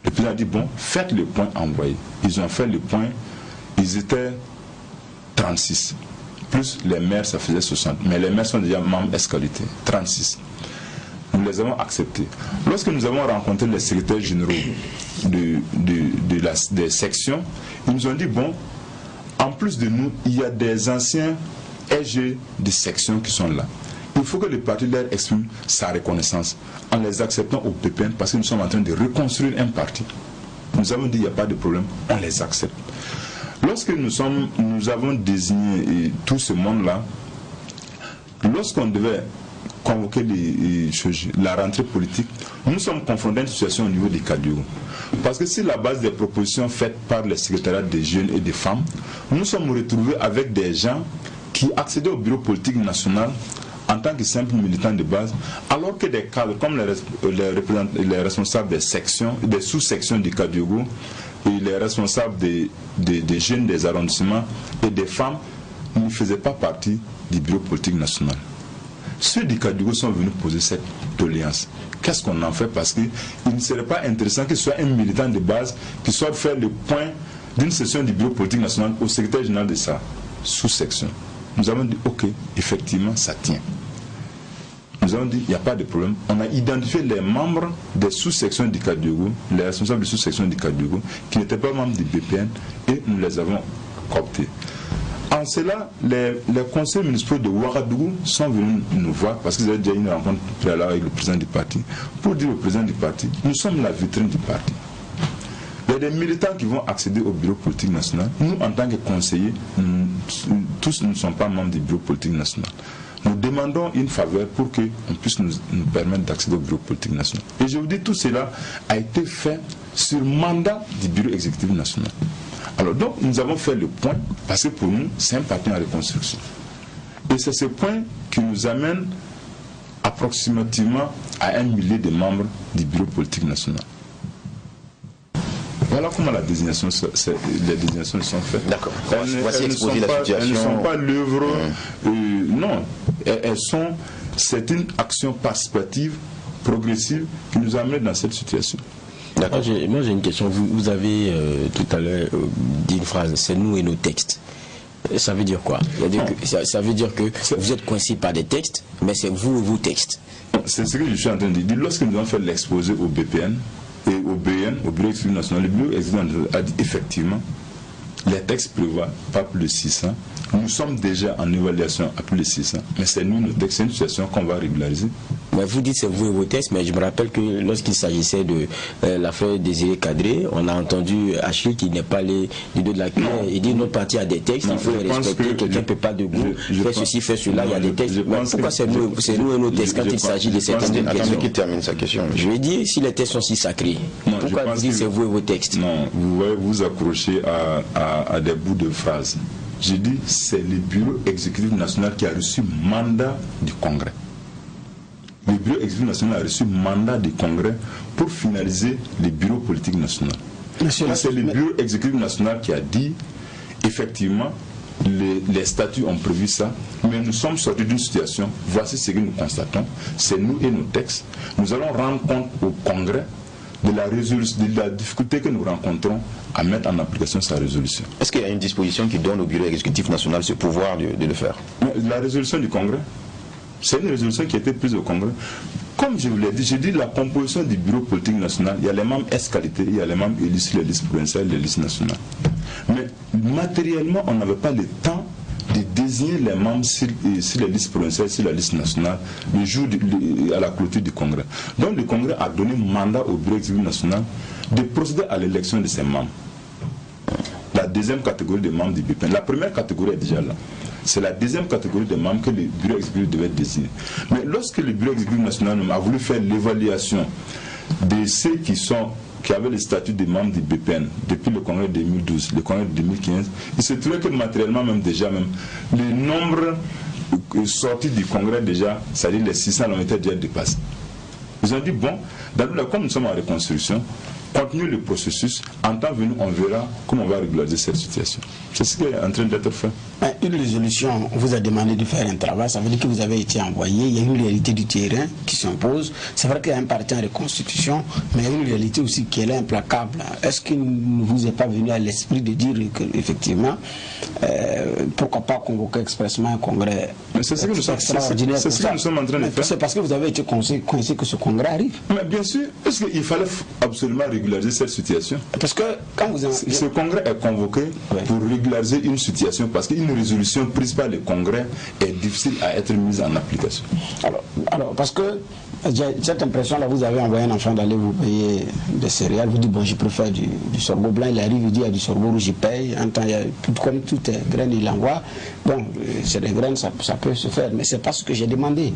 Speaker 10: Le président a dit, bon, faites le point envoyé. Ils ont fait le point, ils étaient 36. Plus les maires, ça faisait 60. Mais les maires sont déjà membres S-qualité, 36. Nous les avons acceptés. Lorsque nous avons rencontré les secrétaires généraux des sections, ils nous ont dit, bon, en plus de nous, il y a des anciens EG de sections qui sont là. Il faut que le parti leur exprime sa reconnaissance en les acceptant au PPN parce que nous sommes en train de reconstruire un parti. Nous avons dit, il n'y a pas de problème, on les accepte. Lorsque nous avons désigné tout ce monde-là, lorsqu'on devait convoquer la rentrée politique, nous sommes confrontés à une situation au niveau des Kadiou. Parce que sur la base des propositions faites par les secrétariats des jeunes et des femmes, nous sommes retrouvés avec des gens qui accédaient au bureau politique national en tant que simples militants de base, alors que des cadres comme les responsables des sections, des sous-sections du Kadiou, et les responsables des jeunes des arrondissements et des femmes ne faisaient pas partie du bureau politique national. Ceux du Kédougou sont venus poser cette doléance. Qu'est-ce qu'on en fait? Parce qu'il ne serait pas intéressant que ce soit un militant de base qui soit faire le point d'une session du bureau politique national au secrétaire général de sa sous-section. Nous avons dit, ok, effectivement, ça tient. Nous avons dit, il n'y a pas de problème. On a identifié les membres des sous-sections du Kédougou, les responsables des sous-sections du Kédougou, qui n'étaient pas membres du BPN, et nous les avons cooptés. En cela, les conseils municipaux de Ouagadougou sont venus nous voir, parce qu'ils avaient déjà eu une rencontre préalable avec le président du parti, pour dire au président du parti, nous sommes la vitrine du parti. Il y a des militants qui vont accéder au bureau politique national. Nous, en tant que conseillers, tous ne sommes pas membres du bureau politique national. Nous demandons une faveur pour qu'on puisse nous permettre d'accéder au bureau politique national. Et je vous dis, tout cela a été fait sur mandat du bureau exécutif national. Alors donc, nous avons fait le point, parce que pour nous, c'est un parti en reconstruction. Et c'est ce point qui nous amène approximativement à 1 millier de membres du bureau politique national. Voilà comment les désignations sont faites.
Speaker 2: D'accord. Voici exposer la situation.
Speaker 10: Elles ne sont pas l'œuvre. Non, c'est une action participative, progressive, qui nous amène dans cette situation.
Speaker 8: Moi j'ai une question. Vous avez tout à l'heure dit une phrase, c'est nous et nos textes. Ça veut dire quoi? Ça veut dire que vous êtes coincé par des textes, mais c'est vous et vos textes.
Speaker 10: C'est ce que je suis en train de dire. Lorsque nous avons fait l'exposé au BPN et au BN, au Bureau exécutif national, le Bureau exécutif national a dit effectivement, les textes prévoient pas plus de 600. Nous sommes déjà en évaluation à plus de 600, mais c'est nous, nos textes, c'est une situation qu'on va régulariser.
Speaker 8: Mais vous dites c'est vous et vos textes, mais je me rappelle que lorsqu'il s'agissait de l'affaire Désiré Kadré, on a entendu Achille qui n'est pas allé du dos de la cuillère. Il dit notre parti a des textes, il faut les respecter, quelqu'un ne peut pas debout, faire ceci, faire cela, il y a des textes. Mais pourquoi c'est nous et nos textes quand il s'agit de certaines questions?
Speaker 2: Qui termine sa question.
Speaker 8: Je vais dire, si les textes sont si sacrés, pourquoi vous dites c'est vous et vos textes?
Speaker 10: Non, vous voyez, vous accrochez à des bouts de phrases. J'ai dit, c'est le bureau exécutif national qui a reçu mandat du Congrès. Le bureau exécutif national a reçu mandat du Congrès pour finaliser le bureau politique national. C'est le bureau exécutif national qui a dit, effectivement, les statuts ont prévu ça, mais nous sommes sortis d'une situation, voici ce que nous constatons, c'est nous et nos textes. Nous allons rendre compte au Congrès de la difficulté que nous rencontrons à mettre en application sa résolution.
Speaker 2: Est-ce qu'il y a une disposition qui donne au bureau exécutif national ce pouvoir de le faire?
Speaker 10: La résolution du Congrès, c'est une résolution qui a été prise au Congrès. Comme je vous l'ai dit, j'ai dit la composition du bureau politique national, il y a les membres S-qualité, il y a les membres élus sur les listes provinciales, les listes nationales. Mais matériellement, on n'avait pas le temps de désigner les membres sur les listes provinciales, sur la liste nationale, le jour à la clôture du Congrès. Donc le Congrès a donné mandat au bureau exécutif national de procéder à l'élection de ses membres. La deuxième catégorie de membres du BPN. La première catégorie est déjà là. C'est la deuxième catégorie de membres que le bureau exécutif devait désigner. Mais lorsque le bureau exécutif national a voulu faire l'évaluation de ceux qui avaient le statut de membres du BPN depuis le congrès de 2012, le congrès de 2015, il se trouvait que matériellement le nombre sorti du congrès déjà, c'est-à-dire les 600 ont été déjà dépassés. Ils ont dit, bon, comme nous sommes en reconstruction, continuez le processus, en temps venu, on verra comment on va régulariser cette situation. C'est ce qui est en train d'être fait.
Speaker 3: Une résolution vous a demandé de faire un travail, ça veut dire que vous avez été envoyé, il y a une réalité du terrain qui s'impose. C'est vrai qu'il y a un parti en reconstitution, mais il y a une réalité aussi qui est là, implacable. Est-ce qu'il ne vous est pas venu à l'esprit de dire qu'effectivement, pourquoi pas convoquer expressement un congrès extraordinaire?
Speaker 10: C'est ce que nous sommes en train de faire.
Speaker 3: C'est parce que vous avez été coincé que ce congrès arrive.
Speaker 10: Mais bien sûr, parce qu'il fallait absolument régulariser cette situation.
Speaker 3: Parce que quand vous avez...
Speaker 10: Ce congrès est convoqué pour régulariser une situation, parce qu'une résolution prise par le congrès est difficile à être mise en application.
Speaker 3: Alors parce que j'ai cette impression-là, vous avez envoyé un enfant d'aller vous payer des céréales, vous dites, bon, je préfère du sorgho blanc, il arrive, il dit, il y a du sorgho rouge, il paye, en temps, comme toutes les graines, il l'envoie. Bon, c'est des graines, ça peut se faire, mais c'est pas ce que j'ai demandé.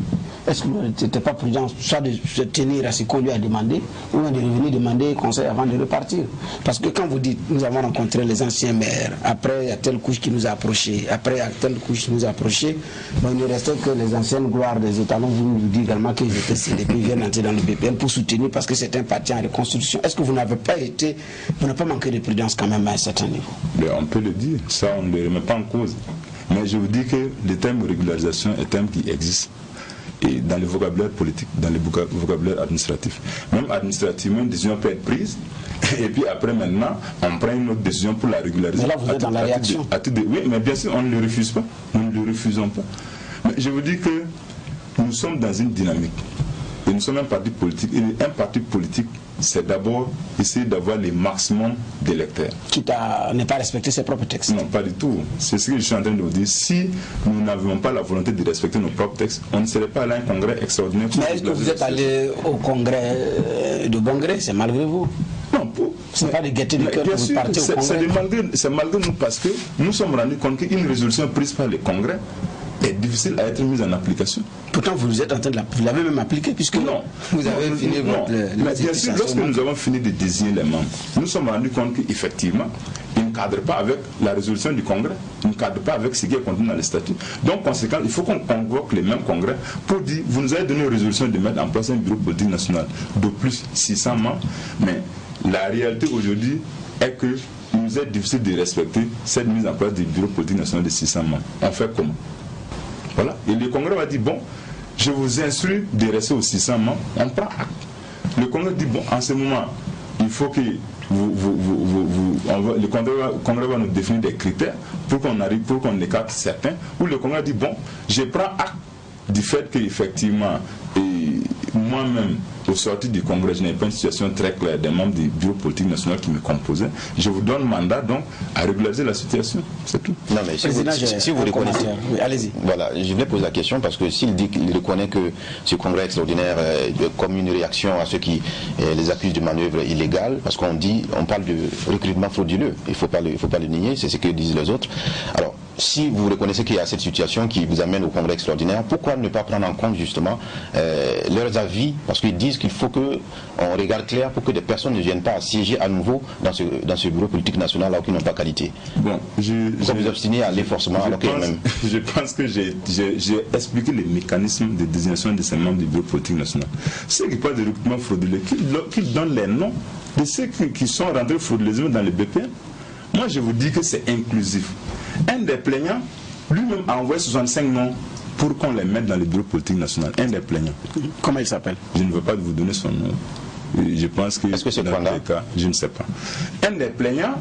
Speaker 3: Est-ce que c'était pas prudent, soit de se tenir à ce qu'on lui a demandé, ou de revenir demander conseil avant de repartir? Parce que quand vous dites, nous avons rencontré les anciens maires, après il y a telle couche qui nous a approchés, après il y a telle couche qui nous a approchés, bon, il ne restait que les anciennes gloires des étalons, vous nous dites également qu'ils étaient cédés. et puis viennent entrer dans le BPN pour soutenir parce que c'est un parti en reconstruction. Est-ce que vous n'avez pas manqué de prudence quand même à un certain niveau?
Speaker 10: On peut le dire, ça on ne le remet pas en cause. Mais je vous dis que le terme régularisation est un terme qui existe. Et dans le vocabulaire politique, dans le vocabulaire administratif. Même administrativement, une décision peut être prise, et puis après maintenant, on prend une autre décision pour la régulariser.
Speaker 3: Mais là, vous êtes dans la réaction.
Speaker 10: Oui, mais bien sûr, on ne le refuse pas. Nous ne le refusons pas. Mais je vous dis que nous sommes dans une dynamique. Et nous sommes un parti politique. Et un parti politique, c'est d'abord essayer d'avoir le maximum d'électeurs.
Speaker 3: Quitte à ne pas respecter ses propres textes.
Speaker 10: Non, pas du tout. C'est ce que je suis en train de vous dire. Si nous n'avions pas la volonté de respecter nos propres textes, on ne serait pas allé à un congrès extraordinaire.
Speaker 3: Mais est-ce que vous êtes allé au congrès de bon gré? C'est malgré vous?
Speaker 10: Non,
Speaker 3: c'est pas de gaieté du cœur que vous partez au congrès.
Speaker 10: C'est malgré nous parce que nous sommes rendus compte qu'une résolution prise par le congrès est difficile à être mise en application.
Speaker 3: Pourtant, vous êtes en train de vous l'avez même appliqué puisque
Speaker 10: non,
Speaker 3: vous avez fini votre...
Speaker 10: Mais bien sûr, lorsque nous avons fini de désigner les membres, nous sommes rendus compte qu'effectivement, ils ne cadrent pas avec la résolution du congrès, ils ne cadrent pas avec ce qui est contenu dans les statuts. Donc, conséquent, il faut qu'on convoque les mêmes congrès pour dire, vous nous avez donné une résolution de mettre en place un bureau politique national de plus 600 membres, mais la réalité aujourd'hui est que il nous est difficile de respecter cette mise en place du bureau politique national de 600 membres. On fait comment? Voilà. Et le Congrès va dire, bon, je vous instruis de rester aux 600 membres, on prend acte. Le Congrès dit, bon, en ce moment, il faut que le Congrès va nous définir des critères pour qu'on arrive, pour qu'on écarte certains, où le Congrès dit, bon, je prends acte du fait qu'effectivement, moi-même, au sorti du Congrès, je n'ai pas une situation très claire des membres du bureau politique national qui me composaient. Je vous donne mandat donc à régulariser la situation. C'est tout.
Speaker 2: Non, mais si vous reconnaissez.
Speaker 3: Oui, allez-y.
Speaker 2: Voilà, je voulais poser la question parce que s'il dit qu'il reconnaît que ce Congrès extraordinaire comme une réaction à ceux qui les accusent de manœuvres illégales, parce qu'on parle de recrutement frauduleux, il ne faut pas le nier, c'est ce que disent les autres. Alors, si vous reconnaissez qu'il y a cette situation qui vous amène au Congrès extraordinaire, pourquoi ne pas prendre en compte justement leurs avis? Parce qu'ils disent qu'il faut qu'on regarde clair pour que des personnes ne viennent pas siéger à nouveau dans ce bureau politique national alors qu'ils n'ont pas qualité.
Speaker 10: Bon,
Speaker 2: pourquoi vous obstinez à aller forcément alors qu'il y a même...
Speaker 10: Je pense que j'ai expliqué les mécanismes de désignation de ces membres du bureau politique national. Ceux qui parlent de recrutement frauduleux, qu'ils donnent les noms de ceux qui sont rentrés frauduleusement dans le BPN. Moi, je vous dis que c'est inclusif. Un des plaignants, lui-même, a envoyé 65 noms pour qu'on les mette dans le bureau politique national. Un des plaignants.
Speaker 3: Comment il s'appelle?
Speaker 10: Je ne veux pas vous donner son nom. Je pense que,
Speaker 2: est-ce que c'est
Speaker 10: dans tous les cas, je ne sais pas. Un des plaignants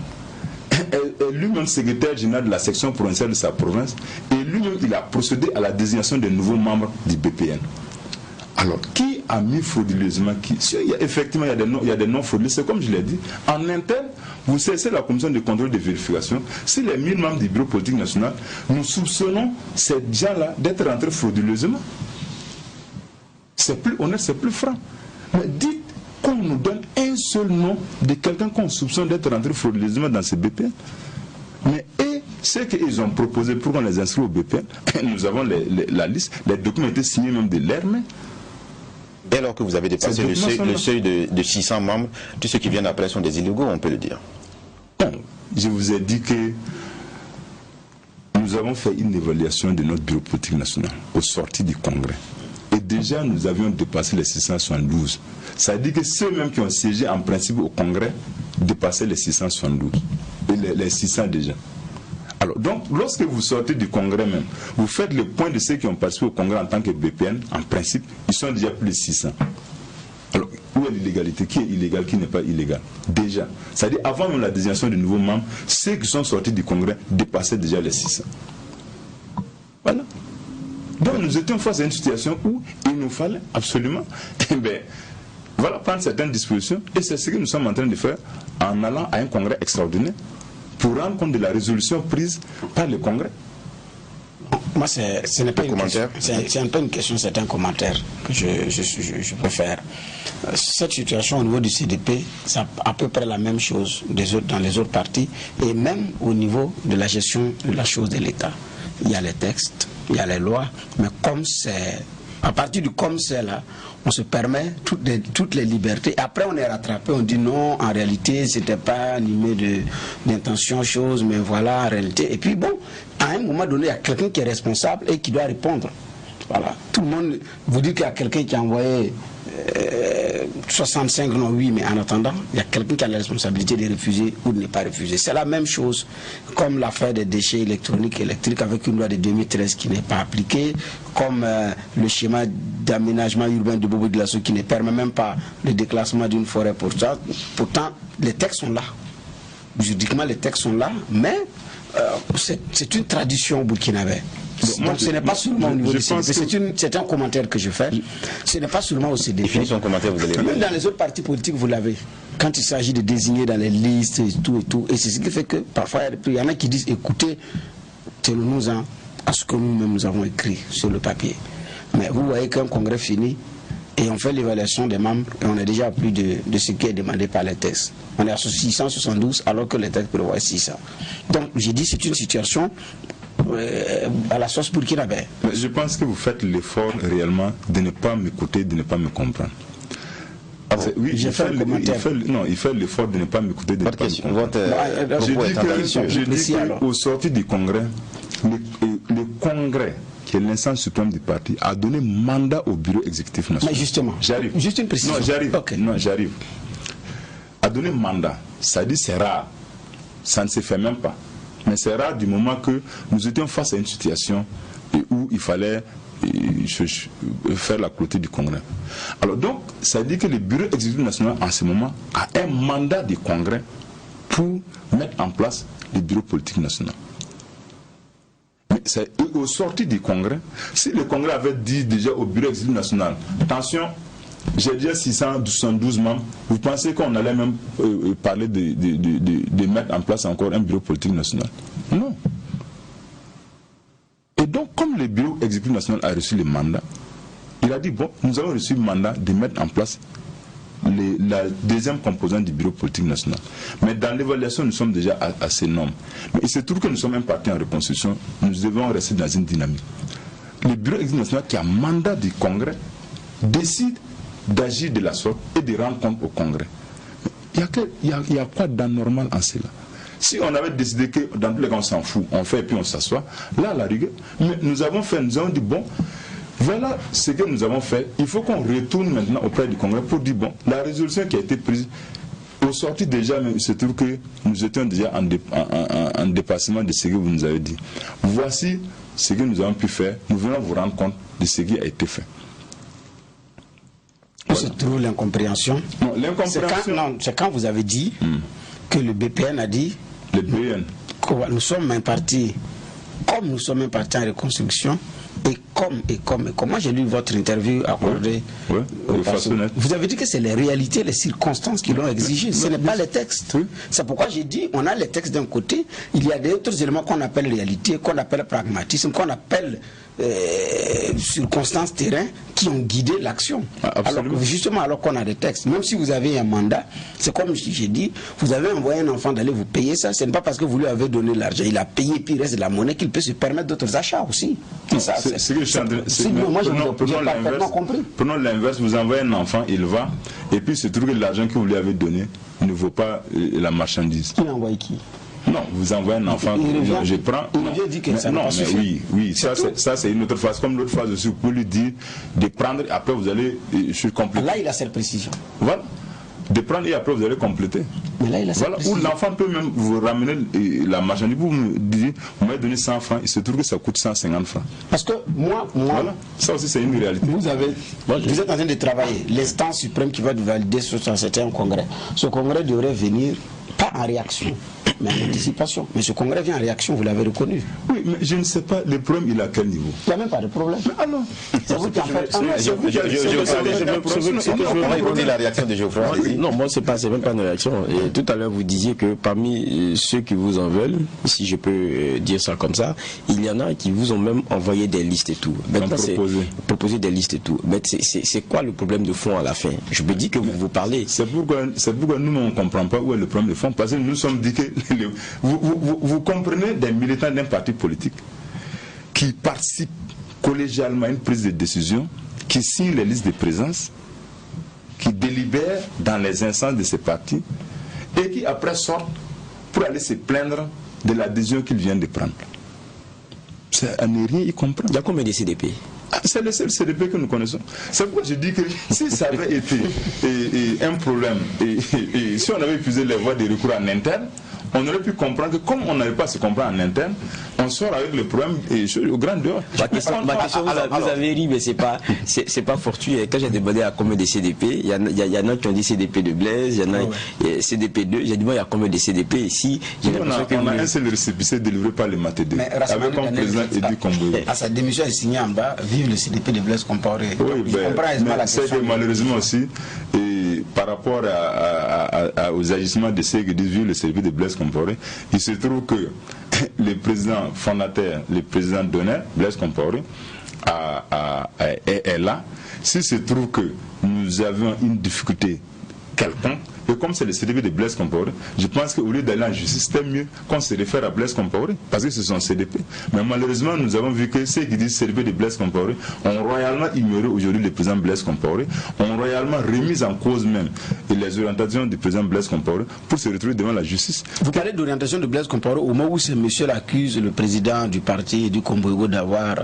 Speaker 10: est lui-même secrétaire général de la section provinciale de sa province et lui-même, il a procédé à la désignation des nouveaux membres du BPN. Alors, qui a mis frauduleusement qui? Effectivement, il y a des noms frauduleux. C'est comme je l'ai dit. En interne, vous cessez la commission de contrôle de vérification. Si les 1000 membres du bureau politique national, nous soupçonnons ces gens-là d'être rentrés frauduleusement. C'est plus honnête, c'est plus franc. Mais dites qu'on nous donne un seul nom de quelqu'un qu'on soupçonne d'être rentré frauduleusement dans ce BPN. Mais ce qu'ils ont proposé pour qu'on les inscrive au BPN, nous avons la liste, les documents étaient signés même de leur main.
Speaker 2: Dès alors que vous avez dépassé le seuil de 600 membres, tous ceux qui viennent après sont des illégaux, on peut le dire.
Speaker 10: Bon, je vous ai dit que nous avons fait une évaluation de notre bureau politique national au sorti du Congrès. Et déjà, nous avions dépassé les 672. Ça veut dire que ceux-mêmes qui ont siégé en principe au Congrès dépassaient les 672. Et les 600 déjà. Alors, donc, lorsque vous sortez du Congrès même, vous faites le point de ceux qui ont participé au Congrès en tant que BPN, en principe, ils sont déjà plus de 600. Alors, où est l'illégalité? Qui est illégal, qui n'est pas illégal? Déjà. C'est-à-dire, avant même la désignation de nouveaux membres, ceux qui sont sortis du Congrès dépassaient déjà les 600. Voilà. Donc, nous étions face à une situation où il nous fallait absolument prendre certaines dispositions. Et c'est ce que nous sommes en train de faire en allant à un Congrès extraordinaire pour rendre compte de la résolution prise par le Congrès.
Speaker 3: Moi, ce n'est pas une question. C'est un peu une question, c'est un commentaire que je peux faire. Cette situation au niveau du CDP, c'est à peu près la même chose dans les autres partis, et même au niveau de la gestion de la chose de l'État. Il y a les textes, il y a les lois, mais comme c'est... À partir du comme c'est là, on se permet toutes les libertés. Après, on est rattrapé, on dit non, en réalité, c'était pas animé d'intention, chose, mais voilà, en réalité. Et puis bon, à un moment donné, il y a quelqu'un qui est responsable et qui doit répondre. Voilà. Tout le monde, vous dites qu'il y a quelqu'un qui a envoyé 65, non, oui, mais en attendant, il y a quelqu'un qui a la responsabilité de refuser ou de ne pas refuser. C'est la même chose comme l'affaire des déchets électroniques et électriques avec une loi de 2013 qui n'est pas appliquée, comme le schéma d'aménagement urbain de Bobo Dioulasso qui ne permet même pas le déclassement d'une forêt. Pourtant, les textes sont là. Juridiquement, les textes sont là, mais c'est une tradition burkinabé. Donc ce n'est pas seulement au niveau du CDP, c'est un commentaire que je fais. Ce n'est pas seulement au CDP. Même dans les autres partis politiques, vous l'avez. Quand il s'agit de désigner dans les listes et tout. Et c'est ce qui fait que parfois il y en a qui disent écoutez, tenons-nous-en à ce que nous-mêmes nous avons écrit sur le papier. Mais vous voyez qu'un congrès finit et on fait l'évaluation des membres et on est déjà à plus de ce qui est demandé par les textes. On est à 672 alors que les textes prévoient 600. Donc j'ai dit c'est une situation à la sauce burkinabé.
Speaker 10: Je pense que vous faites l'effort réellement de ne pas m'écouter, de ne pas me comprendre. Oui, il fait l'effort de ne pas m'écouter, de ne pas me comprendre. Je dis qu'au sortir du congrès, le congrès, qui est l'instance suprême du parti, a donné mandat au bureau exécutif national.
Speaker 3: Mais justement,
Speaker 10: j'arrive.
Speaker 3: Juste une précision.
Speaker 10: Non, j'arrive.
Speaker 3: Okay.
Speaker 10: Non, j'arrive. A donné mandat. Ça dit c'est rare. Ça ne se fait même pas. Mais c'est rare du moment que nous étions face à une situation où il fallait faire la clôture du congrès. Alors donc, ça dit que le bureau exécutif national en ce moment a un mandat du congrès pour mettre en place le bureau politique national. Mais au sortir du congrès, si le congrès avait dit déjà au bureau exécutif national, attention, j'ai déjà 672 membres, vous pensez qu'on allait même parler de mettre en place encore un bureau politique national? Non. Et donc, comme le bureau exécutif national a reçu le mandat, il a dit, bon, nous avons reçu le mandat de mettre en place la deuxième composante du bureau politique national. Mais dans l'évaluation, nous sommes déjà à ces normes. Mais il se trouve que nous sommes un parti en reconstruction, nous devons rester dans une dynamique. Le bureau exécutif national qui a mandat du congrès décide d'agir de la sorte et de rendre compte au congrès. Il y a quoi d'anormal en cela? Si on avait décidé que dans tous les cas on s'en fout, on fait et puis on s'assoit, là la rigueur, mais nous avons dit bon, voilà ce que nous avons fait, il faut qu'on retourne maintenant auprès du congrès pour dire bon, la résolution qui a été prise, au sorti déjà, il se trouve que nous étions déjà en dépassement de ce que vous nous avez dit. Voici ce que nous avons pu faire, nous venons vous rendre compte de ce qui a été fait.
Speaker 3: Voilà. C'est toujours l'incompréhension.
Speaker 10: Non, l'incompréhension.
Speaker 3: C'est quand vous avez dit que le BPN a dit
Speaker 10: le BPN.
Speaker 3: Que nous sommes un parti, comme nous sommes un parti en reconstruction, et comme. Moi j'ai lu votre interview accordée. Vous avez dit que c'est les réalités, les circonstances qui l'ont exigé. Ce n'est pas les textes. C'est pourquoi j'ai dit, on a les textes d'un côté, il y a d'autres éléments qu'on appelle réalité, qu'on appelle pragmatisme, qu'on appelle circonstances terrain qui ont guidé l'action. Justement, alors qu'on a des textes, même si vous avez un mandat, c'est comme j'ai dit, vous avez envoyé un enfant d'aller vous payer ça, ce n'est pas parce que vous lui avez donné l'argent, il a payé et puis il reste de la monnaie qu'il peut se permettre d'autres achats aussi.
Speaker 10: Prenons l'inverse, vous envoyez un enfant, il va, et puis c'est trouve que l'argent que vous lui avez donné ne vaut pas la marchandise.
Speaker 3: Il a envoyé qui?
Speaker 10: Non, vous envoyez un enfant, je prends. Oui, ça c'est une autre phase. Comme l'autre phase aussi, vous pouvez lui dire de prendre, et après vous allez compléter.
Speaker 3: Là, il a cette précision.
Speaker 10: Voilà. De prendre et après vous allez compléter.
Speaker 3: Mais là, il a cette
Speaker 10: précision. Ou l'enfant peut même vous ramener la marchandise. Vous me dites, vous m'avez donné 100 francs, il se trouve que ça coûte 150 francs.
Speaker 3: Parce que moi
Speaker 10: voilà. Ça aussi c'est une réalité.
Speaker 3: Vous êtes en train de travailler. L'instance suprême qui va valider ce c'était un congrès. Ce congrès devrait venir pas en réaction, mais en anticipation. Mais ce congrès vient en réaction, vous l'avez reconnu.
Speaker 10: Oui, mais je ne sais pas, le problème il est à quel niveau?
Speaker 3: Il n'y a même pas de problème.
Speaker 10: Mais alors,
Speaker 3: c'est vous qui en faites.
Speaker 2: On va écouter la réaction de Geoffroy.
Speaker 8: Non, moi c'est même pas une réaction. Et tout à l'heure vous disiez que parmi ceux qui vous en veulent, si je peux dire ça comme ça, il y en a qui vous ont même envoyé des listes et tout. Maintenant c'est proposer des listes et tout. Mais c'est quoi le problème de fond à la fin? Je me dis que vous parlez.
Speaker 10: C'est pourquoi nous on ne comprend pas où est le problème de fond. Parce que nous sommes dit que vous comprenez des militants d'un parti politique qui participent collégialement à une prise de décision, qui signent les listes de présence, qui délibèrent dans les instances de ces partis et qui après sortent pour aller se plaindre de la décision qu'ils viennent de prendre. C'est à ne rien y comprendre.
Speaker 8: Il y a combien de CDP?
Speaker 10: C'est le seul CDP que nous connaissons. C'est pourquoi je dis que si ça avait été un problème, et si on avait épuisé les voies de recours en interne, on aurait pu comprendre que comme on n'avait pas à se comprendre en interne, on sort avec le problème au grand dehors.
Speaker 8: Ma question, vous avez ri, mais c'est pas fortuit. Quand j'ai demandé à combien de CDP, il y en a qui ont dit CDP de Blaise, il y en a CDP 2, j'ai dit moi il y a combien de CDP ici.
Speaker 10: On a un seul récépissé délivré par le Maté2. Avec comme président Edi Komboyo.
Speaker 3: À sa démission est signée en bas, vive le CDP de Blaise Compaoré.
Speaker 10: Oui, c'est que malheureusement aussi, et par rapport aux agissements de ceux qui disent vive le CDP de Blaise Compaoré, il se trouve que le président fondateur, le président d'honneur, Blaise Compaoré, est là. S'il se trouve que nous avions une difficulté quelconque, et comme c'est le CDP de Blaise Compaoré, je pense qu'au lieu d'aller en justice, c'était mieux qu'on se réfère à Blaise Compaoré, parce que c'est son CDP. Mais malheureusement, nous avons vu que ceux qui disent CDP de Blaise Compaoré ont royalement ignoré aujourd'hui le président Blaise Compaoré, ont royalement remis en cause même les orientations du président Blaise Compaoré pour se retrouver devant la justice.
Speaker 3: Vous parlez d'orientation de Blaise Compaoré au moment où ce monsieur accuse le président du parti du Komboyo d'avoir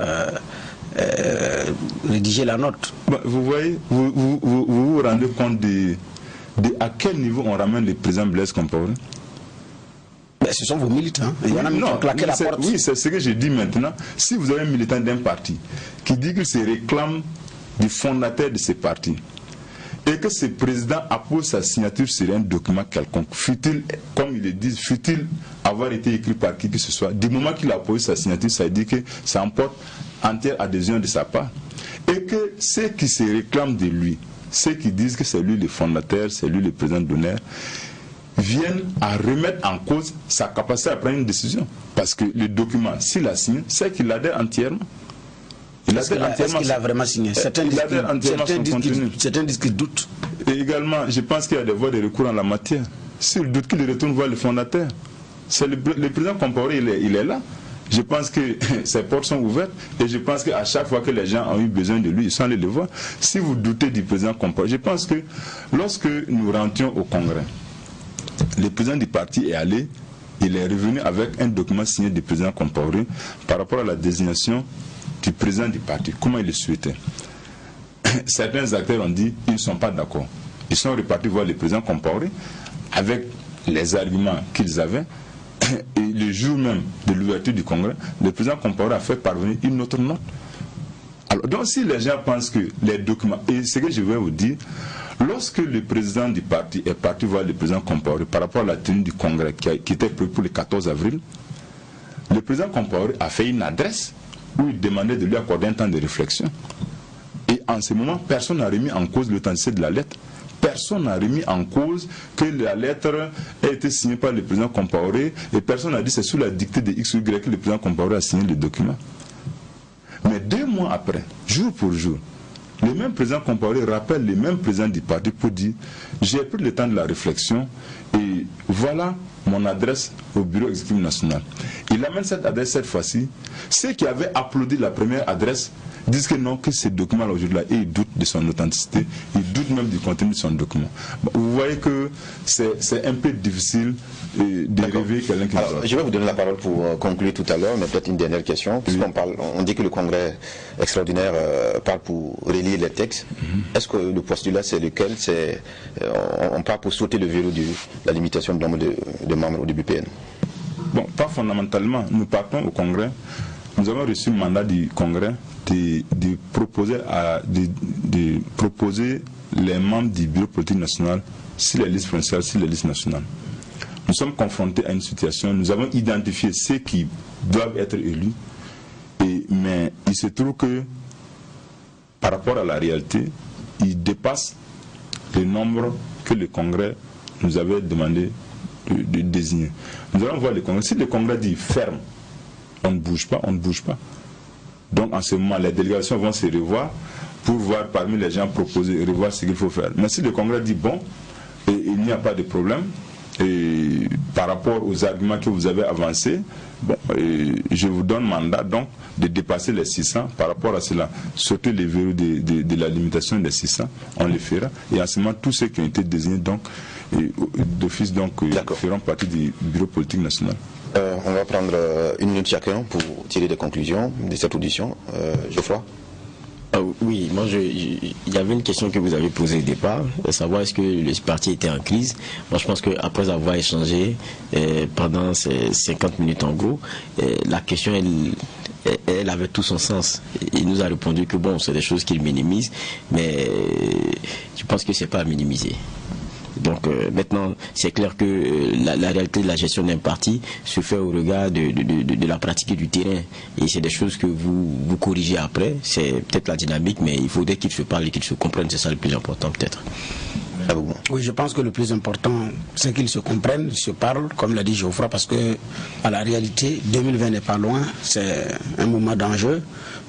Speaker 3: rédigé la note.
Speaker 10: Vous voyez, vous rendez compte de à quel niveau on ramène le président Blaise Compaoré?
Speaker 3: Ce sont vos militants. Il y en a qui ont claqué la porte.
Speaker 10: Oui, c'est ce que je dis maintenant. Si vous avez un militant d'un parti qui dit qu'il se réclame du fondateur de ce parti et que ce président appose sa signature sur un document quelconque, fut-il, comme ils le disent, fut-il avoir été écrit par qui que ce soit, du moment qu'il a posé sa signature, ça veut dire que ça emporte entière adhésion de sa part. Et que ceux qui se réclament de lui, ceux qui disent que c'est lui le fondateur, c'est lui le président d'honneur, viennent à remettre en cause sa capacité à prendre une décision. Parce que le document, s'il a signé, c'est qu'il adhère entièrement.
Speaker 3: Est-ce qu'il a vraiment signé? Certains disent qu'ils doutent.
Speaker 10: Et également, je pense qu'il y a des voies de recours en la matière. S'il doute, qu'il retourne voir le fondateur. C'est le président Compaoré, il est là. Je pense que ses portes sont ouvertes et je pense qu'à chaque fois que les gens ont eu besoin de lui, ils sont allés le voir. Si vous doutez du président Compaoré, je pense que lorsque nous rentrions au Congrès, le président du parti est allé, il est revenu avec un document signé du président Compaoré par rapport à la désignation du président du parti, comment il le souhaitait. Certains acteurs ont dit qu'ils ne sont pas d'accord. Ils sont repartis voir le président Compaoré avec les arguments qu'ils avaient. Et le jour même de l'ouverture du Congrès, le président Compaoré a fait parvenir une autre note. Alors, donc si les gens pensent que les documents, et ce que je vais vous dire, lorsque le président du parti est parti voir le président Compaoré par rapport à la tenue du Congrès qui était prévue pour le 14 avril, le président Compaoré a fait une adresse où il demandait de lui accorder un temps de réflexion. Et en ce moment, personne n'a remis en cause l'authenticité de la lettre. Personne n'a remis en cause que la lettre a été signée par le président Compaoré et personne n'a dit que c'est sous la dictée de X ou Y que le président Compaoré a signé le document. Mais 2 mois après, jour pour jour, le même président Compaoré rappelle le même président du parti pour dire j'ai pris le temps de la réflexion et voilà mon adresse au bureau exécutif national. Il amène cette adresse cette fois-ci. Ceux qui avaient applaudi la première adresse disent que non, que ce document-là aujourd'hui-là, et ils doutent de son authenticité, ils doutent même du contenu de son document. Bon, vous voyez que c'est un peu difficile de rêver quelqu'un qui...
Speaker 2: Alors, je vais vous donner la parole pour conclure tout à l'heure, mais peut-être une dernière question, puisqu'on parle, on dit que le Congrès extraordinaire parle pour relire les textes. Est-ce que le postulat c'est lequel? On parle pour sauter le verrou de la limitation du nombre de membres au BPN?
Speaker 10: Bon, pas fondamentalement. Nous partons au Congrès. Nous avons reçu le mandat du Congrès de proposer les membres du bureau politique national sur les listes provinciales, sur les listes nationales. Nous sommes confrontés à une situation, nous avons identifié ceux qui doivent être élus, mais il se trouve que par rapport à la réalité, ils dépassent le nombre que le Congrès nous avait demandé de désigner. Nous allons voir le Congrès. Si le Congrès dit ferme, on ne bouge pas, on ne bouge pas. Donc en ce moment, les délégations vont se revoir pour voir parmi les gens proposés, revoir ce qu'il faut faire. Mais si le Congrès dit bon, et il n'y a pas de problème, et par rapport aux arguments que vous avez avancés, bon, je vous donne mandat donc de dépasser les 600 par rapport à cela. Sauter les verrous de la limitation des 600, on le fera. Et en ce moment, tous ceux qui ont été désignés donc d'office feront partie du bureau politique national.
Speaker 2: On va prendre 1 minute chacun pour tirer des conclusions de cette audition. Geoffroy.
Speaker 8: Oui, moi il y avait une question que vous avez posée au départ, de savoir est-ce que le parti était en crise. Moi je pense qu'après avoir échangé pendant ces 50 minutes en gros, la question elle avait tout son sens. Il nous a répondu que bon, c'est des choses qu'il minimise, mais je pense que c'est pas à minimiser. Donc maintenant, c'est clair que la réalité de la gestion d'un parti se fait au regard de la pratique du terrain. Et c'est des choses que vous corrigez après. C'est peut-être la dynamique, mais il faudrait qu'ils se parlent et qu'ils se comprennent. C'est ça le plus important peut-être.
Speaker 3: Oui, je pense que le plus important, c'est qu'ils se comprennent, ils se parlent, comme l'a dit Geoffroy, parce que à la réalité, 2020 n'est pas loin, c'est un moment d'enjeu.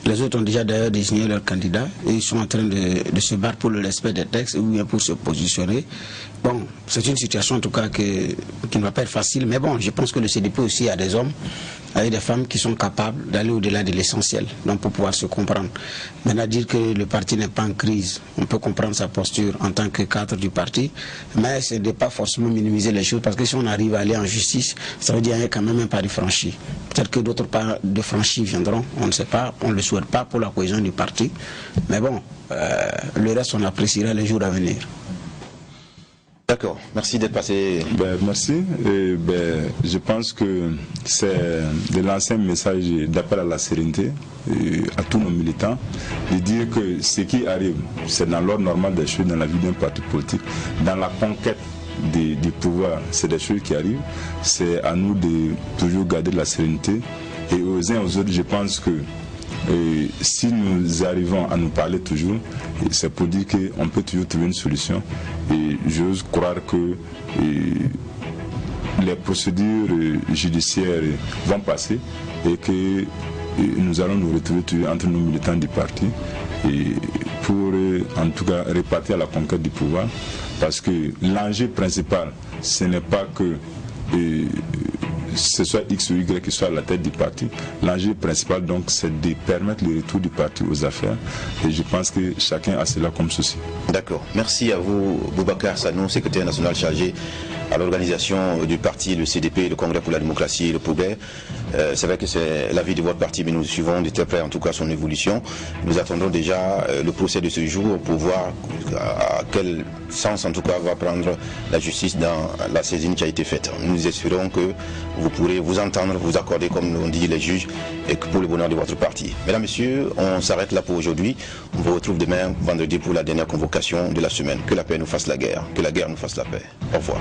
Speaker 3: Les autres ont déjà d'ailleurs désigné leurs candidats et ils sont en train de se battre pour le respect des textes ou bien pour se positionner. Bon, c'est une situation en tout cas qui ne va pas être facile, mais bon, je pense que le CDP aussi a des hommes, avec des femmes qui sont capables d'aller au-delà de l'essentiel, donc pour pouvoir se comprendre. Maintenant, dire que le parti n'est pas en crise, on peut comprendre sa posture en tant que cadre du parti, mais ce n'est pas forcément minimiser les choses, parce que si on arrive à aller en justice, ça veut dire qu'il y a quand même un pari franchi. Peut-être que d'autres pas de franchis viendront, on ne sait pas, on ne le souhaite pas pour la cohésion du parti, mais bon, le reste on appréciera les jours à venir.
Speaker 2: D'accord, merci d'être passé.
Speaker 10: Merci. Je pense que c'est de lancer un message d'appel à la sérénité à tous nos militants, de dire que ce qui arrive, c'est dans l'ordre normal des choses dans la vie d'un parti politique, dans la conquête du pouvoir, c'est des choses qui arrivent. C'est à nous de toujours garder de la sérénité. Et aux uns aux autres, je pense que si nous arrivons à nous parler toujours, c'est pour dire qu'on peut toujours trouver une solution. Et j'ose croire que les procédures judiciaires vont passer et que nous allons nous retrouver toujours entre nos militants du parti et pour en tout cas répartir la conquête du pouvoir. Parce que l'enjeu principal, ce n'est pas que ce soit X ou Y qui soit à la tête du parti. L'enjeu principal donc c'est de permettre le retour du parti aux affaires et je pense que chacun a cela comme souci.
Speaker 2: D'accord, merci à vous Boubacar Sanou, secrétaire national chargé à l'organisation du parti, le CDP, le Congrès pour la démocratie et le progrès. C'est vrai que c'est l'avis de votre parti, mais nous suivons de très près en tout cas son évolution. Nous attendons déjà le procès de ce jour pour voir à quel sens en tout cas va prendre la justice dans la saisine qui a été faite. Nous espérons que vous pourrez vous entendre, vous accorder comme l'ont dit les juges et que pour le bonheur de votre parti. Mesdames, Messieurs, on s'arrête là pour aujourd'hui. On vous retrouve demain, vendredi, pour la dernière convocation de la semaine. Que la paix nous fasse la guerre, que la guerre nous fasse la paix. Au revoir.